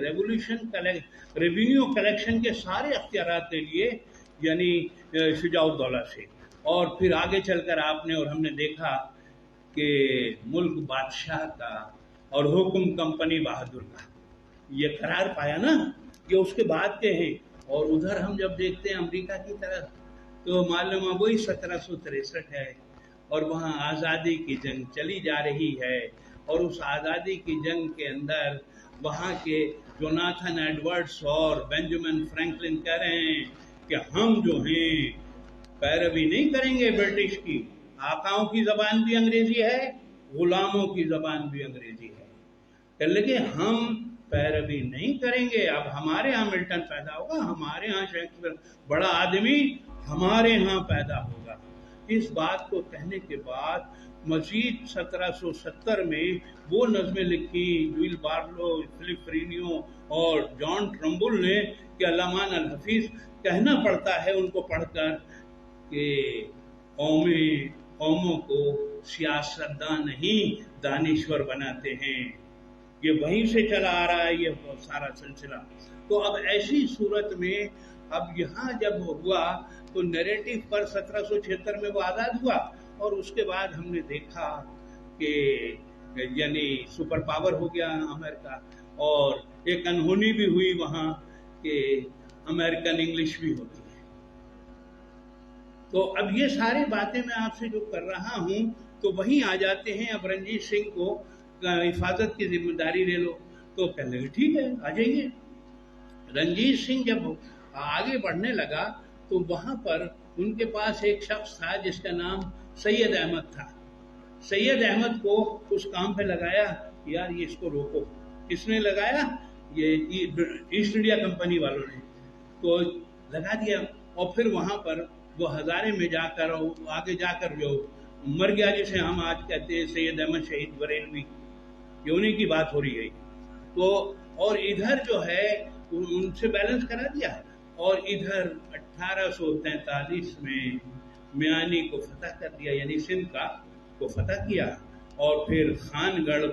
रेवेन्यू कलेक्शन के सारे अख्तियारात ले लिए, यानी शुजाउद्दौला से, और फिर आगे चलकर आपने और हमने देखा कि मुल्क बादशाह का और हुक्म कंपनी बहादुर का ये करार पाया ना, ये उसके बाद के हैं। और उधर हम जब देखते हैं अमेरिका की तरफ, तो मालूम है वही 1763 है, और वहाँ आज़ादी की जंग चली जा रही है, और उस आज़ादी की जंग के अंदर वहाँ के जोनाथन एडवर्ड्स और बेंजामिन फ्रैंकलिन कह रहे हैं कि हम जो हैं पैरवी नहीं करेंगे ब्रिटिश की, आकाओं की ज़बान भी अंग्रेजी है, गुलामों की ज़बान भी अंग्रेजी है, कह लगे हम पैरवी नहीं करेंगे। अब हमारे यहाँ मिल्टन पैदा होगा, हमारे यहाँ शेक्सपियर बड़ा आदमी हमारे यहाँ पैदा होगा। इस बात को कहने के बाद मजीद 1770 में वो नज़में लिखी विल बार्लो, फिलिप फ्रीनियो और जॉन ट्रम्बुल ने कि अल्लामान अल हफीज, कहना पड़ता है उनको पढ़कर कि कौमों को सियासतदान नहीं दानिश्वर बनाते हैं। یہ وہیں سے چلا آ رہا ہے یہ سارا سلسلہ. تو اب ایسی صورت میں اب یہاں جب ہوا تو نیریٹو پر 1776 میں وہ آزاد ہوا، اور اس کے بعد ہم نے دیکھا کہ یعنی سپر پاور ہو گیا امریکہ، اور ایک انہونی بھی ہوئی وہاں کہ امریکن انگلش بھی ہوتی ہے. تو اب یہ ساری باتیں میں آپ سے جو کر رہا ہوں تو وہیں آ جاتے ہیں. اب رنجیت سنگھ کو حفاظت کی ذمہ داری لے لو، تو کہنے لگے ٹھیک ہے آ جائیے. رنجیت سنگھ جب آگے بڑھنے لگا تو وہاں پر ان کے پاس ایک شخص تھا جس کا نام سید احمد تھا. سید احمد کو اس کام پہ لگایا، یار یہ اس کو روکو. کس نے لگایا؟ یہ ایسٹ انڈیا کمپنی والوں نے تو لگا دیا. اور پھر وہاں پر وہ ہزارے میں جا کر آگے جا کر جو مر گیا، جسے ہم آج کہتے ہیں سید احمد شہید بریلوی، یہ انہیں کی بات ہو رہی ہے. تو اور ادھر جو ہے ان سے بیلنس کرا دیا، اور ادھر 1843 میں میانی کو فتح کر دیا، یعنی سندھ کو فتح کیا، اور پھر خان گڑھ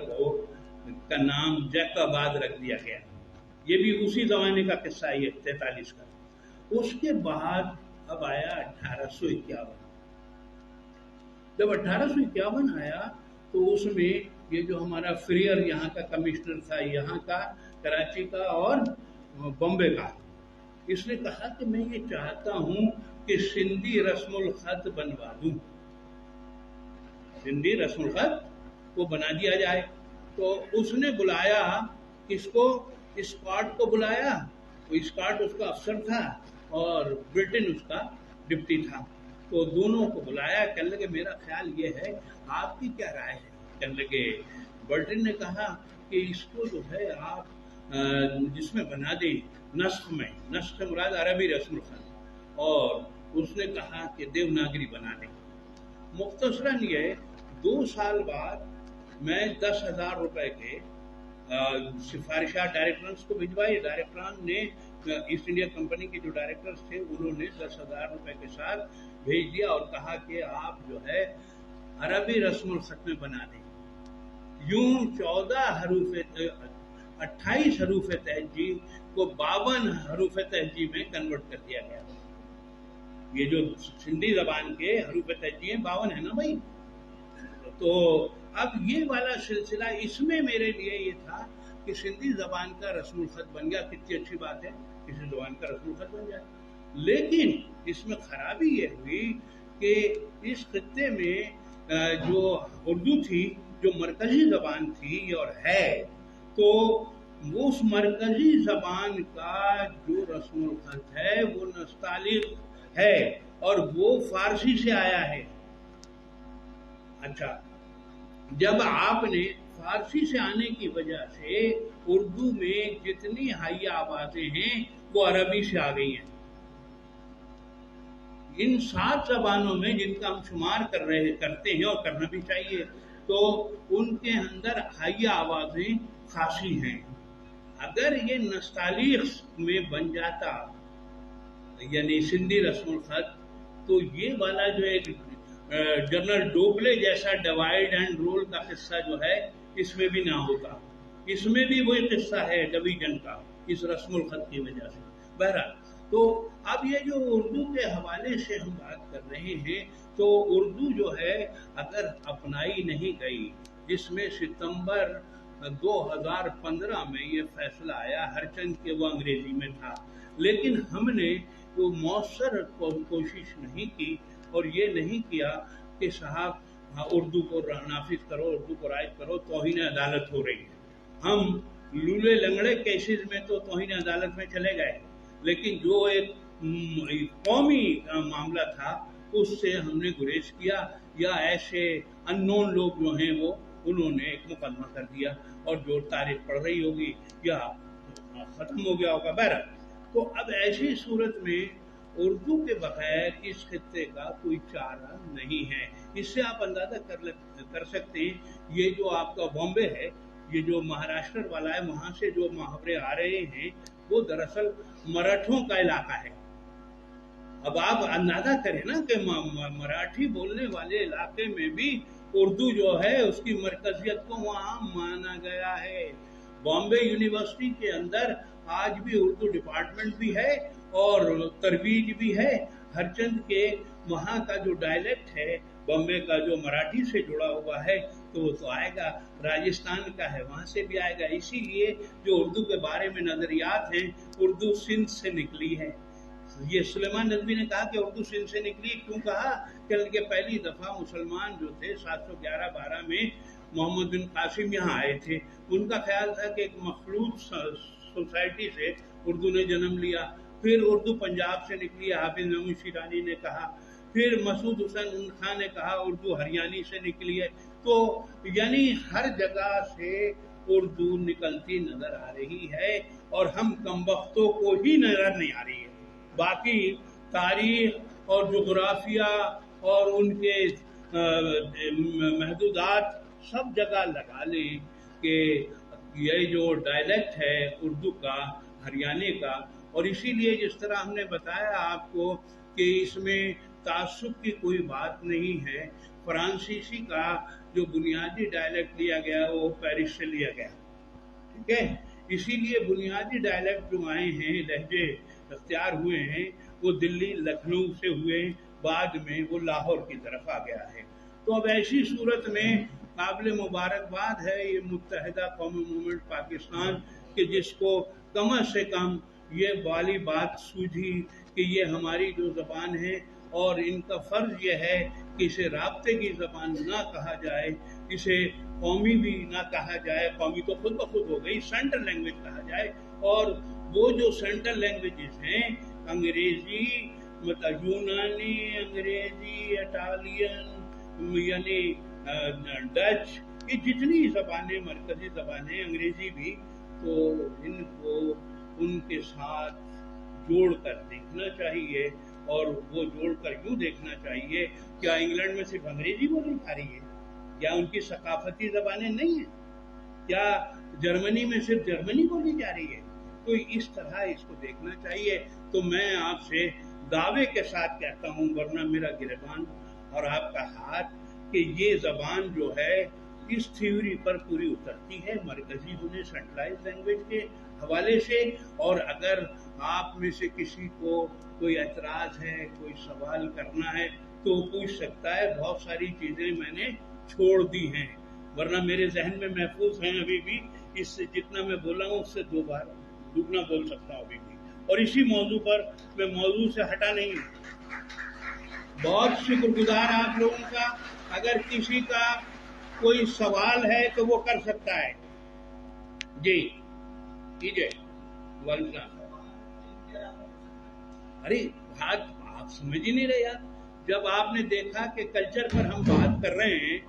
کا نام جیکاباد رکھ دیا گیا. یہ بھی اسی زمانے کا قصہ ہے 43 کا. اس کے بعد اب آیا 1851. جب 1851 آیا تو اس میں یہ جو ہمارا فریئر یہاں کا کمشنر تھا، یہاں کا کراچی کا اور بمبے کا، اس نے کہا کہ میں یہ چاہتا ہوں کہ سندھی رسم الخط بنوا دوں. سندھی رسم الخط کو بنا دیا جائے. تو اس نے بلایا کس کو؟ اسکاٹ کو بلایا. وہ اسکاٹ اس کا افسر تھا اور برٹن اس کا ڈپٹی تھا. تو دونوں کو بلایا. کہنے لگے میرا خیال یہ ہے، آپ کی کیا رائے ہے؟ کہنے لگے برٹن نے کہا کہ اس کو جو ہے آپ جس میں بنا دیں نسخ میں، نسخ مراد عربی رسم الخط، اور اس نے کہا کہ دیوناگری بنا دیں. مختصراً یہ 2 سال بعد میں 10,000 روپے کے سفارشات ڈائریکٹرز کو بھجوائی. ڈائریکٹران نے ایسٹ انڈیا کمپنی کے جو ڈائریکٹرز تھے انہوں نے 10,000 روپے کے ساتھ بھیج دیا اور کہا کہ آپ جو ہے عربی رسم الخط میں بنا دیں. یوں 28 حروف تہجی کو 52 حروف تہجی میں کنورٹ کر دیا گیا. یہ جو سندھی زبان کے حروف تہجی ہیں 52 ہے نا بھائی. تو اب یہ والا سلسلہ، اس میں میرے لیے یہ تھا کہ سندھی زبان کا رسم الخط بن گیا. کتنی اچھی بات ہے، کسی زبان کا رسم الخط بن جائے. لیکن اس میں خرابی یہ ہوئی کہ اس خطے میں جو اردو تھی، جو مرکزی زبان تھی اور ہے، تو اس مرکزی زبان کا جو رسم الخط ہے وہ نستعلیق ہے اور وہ فارسی سے آیا ہے. اچھا، جب آپ نے فارسی سے آنے کی وجہ سے اردو میں جتنی حائیہ آوازیں ہیں وہ عربی سے آ گئی ہیں. ان 7 زبانوں میں جن کا ہم شمار کرتے ہیں اور کرنا بھی چاہیے، تو ان کے اندر حائیہ آوازیں خاصی ہیں. اگر یہ نستعلیق میں بن جاتا یعنی سندھی رسم الخط، تو یہ والا جو ایک جنرل ڈوپلے جیسا ڈیوائیڈ اینڈ رول کا قصہ جو ہے اس میں بھی نہ ہوتا. اس میں بھی وہی قصہ ہے ڈویژن کا، اس رسم الخط کی وجہ سے. بہرحال، تو اب یہ جو اردو کے حوالے سے ہم بات کر رہے ہیں، تو اردو جو ہے اگر اپنائی نہیں گئی، جس میں ستمبر 2015 میں یہ فیصلہ آیا، ہرچند کہ وہ انگریزی میں تھا، لیکن ہم نے وہ مؤثر کوشش نہیں کی اور یہ نہیں کیا کہ صاحب اردو کو نافذ کرو، اردو کو رائج کرو، توہین عدالت ہو رہی ہے. ہم لولے لنگڑے کیسز میں تو توہین عدالت میں چلے گئے، لیکن جو ایک قومی معاملہ تھا اس سے ہم نے گریز کیا، یا ایسے ان نون لوگ جو ہیں وہ انہوں نے ایک مقدمہ کر دیا اور جو تاریخ پڑھ رہی ہوگی یا ختم ہو گیا ہوگا. بہرحال، تو اب ایسی صورت میں اردو کے بغیر اس خطے کا کوئی چارہ نہیں ہے. اس سے آپ اندازہ کر سکتے ہیں یہ جو آپ کا بامبے ہے، یہ جو مہاراشٹر والا ہے، وہاں سے جو محاورے آ رہے ہیں وہ دراصل مراٹھوں کا علاقہ ہے. اب آپ اندازہ کریں نا کہ مراٹھی بولنے والے علاقے میں بھی اردو جو ہے اس کی مرکزیت کو وہاں مانا گیا ہے. बॉम्बे यूनिवर्सिटी के अंदर आज भी उर्दू डिपार्टमेंट भी है और तरवीज भी है। हरचंद के वहाँ का जो डायलेक्ट है बॉम्बे का, जो मराठी से जुड़ा हुआ है, तो वो तो आएगा। राजस्थान का है, वहाँ से भी आएगा। इसीलिए जो उर्दू के बारे में नजरियात हैं, उर्दू सिंध से निकली है। ये सुलेमान नदवी ने कहा कि उर्दू सिंध से निकली, क्यों कहा? कि पहली दफा मुसलमान जो थे 711-12 में मोहम्मद बिन कासिम यहाँ आए थे। उनका ख्याल था कि एक मखलूत सोसाइटी से उर्दू ने जन्म लिया। फिर उर्दू पंजाब से निकली, हाफिज नईम शिरानी ने कहा। फिर मसूद हुसैन खान ने कहा उर्दू हरियाणी से निकली है। तो यानी हर जगह से उर्दू निकलती नजर आ रही है और हम कमबख्तों को ही नजर नहीं आ रही है। बाकी तारीख और जोग्राफिया और उनके महदूदात सब जगह लगा लें कि ये जो डायलेक्ट है उर्दू का, हरियाणे का, और इसीलिए जिस तरह हमने बताया आपको कि इसमें तासुब की कोई बात नहीं है। फ्रांसीसी का जो बुनियादी डायलेक्ट लिया गया वो पेरिस से लिया गया, ठीक है। इसीलिए बुनियादी डायलेक्ट जो आए हैं, लहजे अख्तियार हुए हैं, वो दिल्ली लखनऊ से हुए, बाद में वो लाहौर की तरफ आ गया है। तो अब ऐसी सूरत में काबिल मुबारकबाद है ये मुत्तहिदा कौमी मूवमेंट पाकिस्तान कि जिसको कम से कम ये वाली बात सूझी कि ये हमारी जो ज़बान है और इनका फ़र्ज़ ये है कि इसे राब्ते की ज़बान ना कहा जाए, इसे कौमी भी ना कहा जाए, कौमी तो खुद ब खुद हो गई, सेंट्रल लैंग्वेज कहा जाए। और वो जो सेंट्रल लैंग्वेजेस हैं, अंग्रेज़ी, मतलब यूनानी, अंग्रेज़ी, इटालियन, यानी डच, ये जितनी ज़बानें, मरकज़ी ज़बानें, अंग्रेज़ी भी, तो इनको उनके साथ जोड़कर देखना चाहिए। और वो जोड़कर यूँ देखना चाहिए, क्या इंग्लैंड में सिर्फ अंग्रेजी बोली जा रही है? क्या उनकी सकाफती ज़बानें नहीं है? क्या जर्मनी में सिर्फ जर्मनी बोली जा रही है? तो इस तरह इसको देखना चाहिए। तो मैं आपसे दावे के साथ कहता हूँ, वरना मेरा गिरबान और आपका हाथ, कि ये ज़बान जो है इस थ्योरी पर पूरी उतरती है मरकजी होने, सेंट्रलाइज लैंग्वेज के हवाले से। और अगर आप में से किसी को कोई एतराज़ है, कोई सवाल करना है, तो पूछ सकता है। बहुत सारी चीज़ें मैंने छोड़ दी हैं, वरना मेरे जहन में महफूज हैं अभी भी। इससे जितना मैं बोला हूँ उससे 2 बार दुगना बोल सकता हूँ अभी भी। और इसी मौजू पर मैं मौजू से हटा नहीं। बहुत शुक्रगुजार आप लोगों का। अगर किसी का कोई सवाल है तो वो कर सकता है। जी कीजिए। अरे बात आप समझ ही नहीं रहे यार। जब आपने देखा कि कल्चर पर हम बात कर रहे हैं,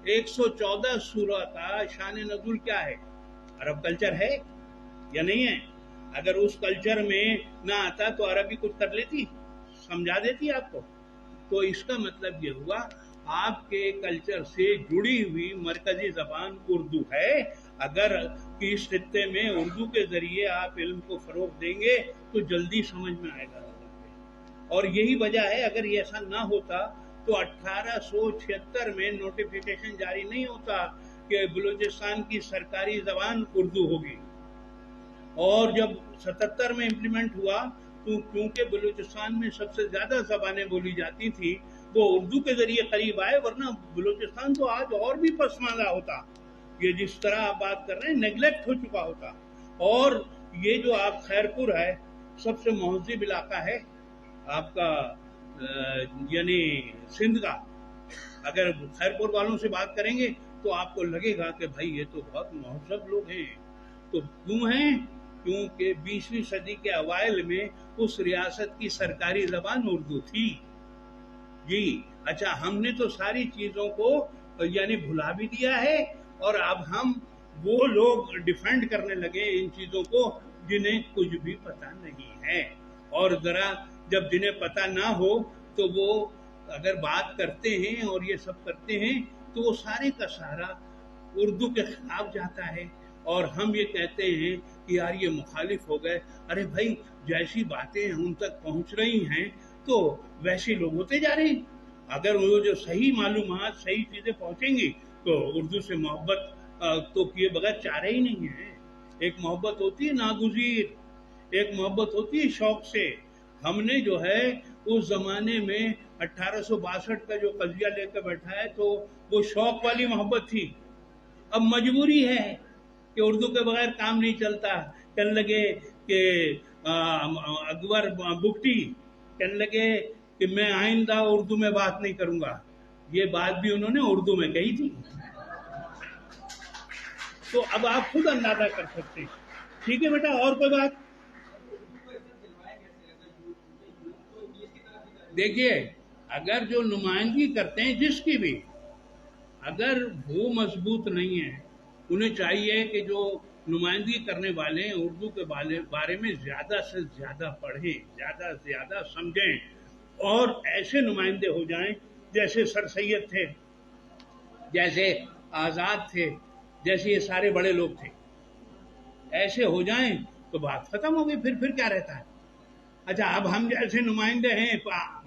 114 सूरह का शान नज़ुल क्या है? अरब कल्चर है या नहीं है? अगर उस कल्चर में ना आता तो अरबी कुछ कर लेती, समझा देती आपको। तो इसका मतलब ये हुआ आपके कल्चर से जुड़ी हुई मरकजी ज़बान उर्दू है। अगर इस खित्ते में उर्दू के जरिए आप इल्म को फरोग देंगे तो जल्दी समझ में आएगा। और यही वजह है, अगर ये ऐसा ना होता तो 1876 में नोटिफिकेशन जारी नहीं होता कि बलूचिस्तान की सरकारी ज़बान उर्दू होगी। और जब 77 में इम्प्लीमेंट हुआ तो क्योंकि बलूचिस्तान में सबसे ज़्यादा ज़बानें बोली जाती थी, वो उर्दू के जरिए करीब आए, वरना बलूचिस्तान तो आज और भी पसमानदा होता। ये जिस तरह आप बात कर रहे हैं, नेग्लेक्ट हो चुका होता। और ये जो आप खैरपुर है, सबसे महज़िब इलाका है आपका, यानी सिंध का। अगर खैरपुर वालों से बात करेंगे तो आपको लगेगा कि भाई ये तो बहुत महज़ब लोग हैं। तो क्यों हैं? क्योंकि 20वीं सदी के अवाइल में उस रियासत की सरकारी ज़बान उर्दू थी। जी अच्छा, हमने तो सारी चीज़ों को यानी भुला भी दिया है, और अब हम वो लोग डिफेंड करने लगे इन चीज़ों को जिन्हें कुछ भी पता नहीं है। और ज़रा जब जिन्हें पता ना हो तो वो अगर बात करते हैं और ये सब करते हैं तो वो सारे का सारा उर्दू के खिलाफ जाता है। और हम ये कहते हैं कि यार ये मुखालिफ हो गए। अरे भाई, जैसी बातें उन तक पहुंच रही हैं तो वैसे लोग होते जा रहे हैं। अगर वो जो सही मालूमात, सही चीज़ें पहुंचेंगी तो उर्दू से मोहब्बत तो किए बगैर चारे ही नहीं है। एक मोहब्बत होती है नागुजीर, एक मोहब्बत होती है शौक से। हमने जो है उस जमाने में 1862 का जो कजिया लेकर बैठा है तो वो शौक वाली मोहब्बत थी। अब मजबूरी है कि उर्दू के बगैर काम नहीं चलता। कहने लगे कि अकबर बुकटी कहने लगे कि मैं आइंदा उर्दू में बात नहीं करूंगा। ये बात भी उन्होंने उर्दू में कही थी। तो अब आप खुद अंदाजा कर सकते हैं। ठीक है बेटा, और कोई बात? देखिए, अगर जो नुमाइंदगी करते हैं जिसकी भी, अगर वो मजबूत नहीं है, उन्हें चाहिए कि जो नुमाइंदगी करने वाले हैं उर्दू के बारे में ज्यादा से ज्यादा पढ़ें, ज्यादा से ज्यादा समझें और ऐसे नुमाइंदे हो जाएं जैसे सर सैयद थे, जैसे आजाद थे, जैसे ये सारे बड़े लोग थे। ऐसे हो जाएं तो बात खत्म हो गई। फिर क्या रहता है? अच्छा, अब हम जैसे नुमाइंदे हैं,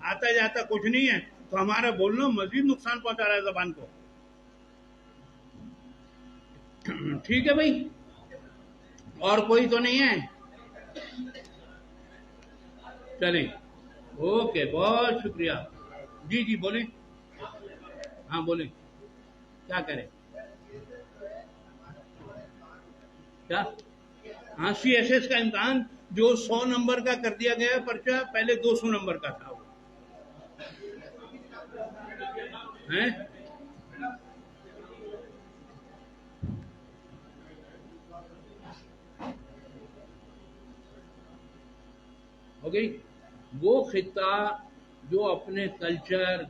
आता जाता कुछ नहीं है, तो हमारा बोलना मजीद नुकसान पहुंचा रहा है जबान को। ठीक है भाई, और कोई तो नहीं है? चले, ओके, बहुत शुक्रिया। जी जी बोले। हाँ बोले, क्या करें? क्या? हाँ, CSS का इम्तिहान जो 100 नंबर का कर दिया गया पर्चा, पहले 200 नंबर का था वो। हैं? हो गई वो खिता जो अपने कल्चर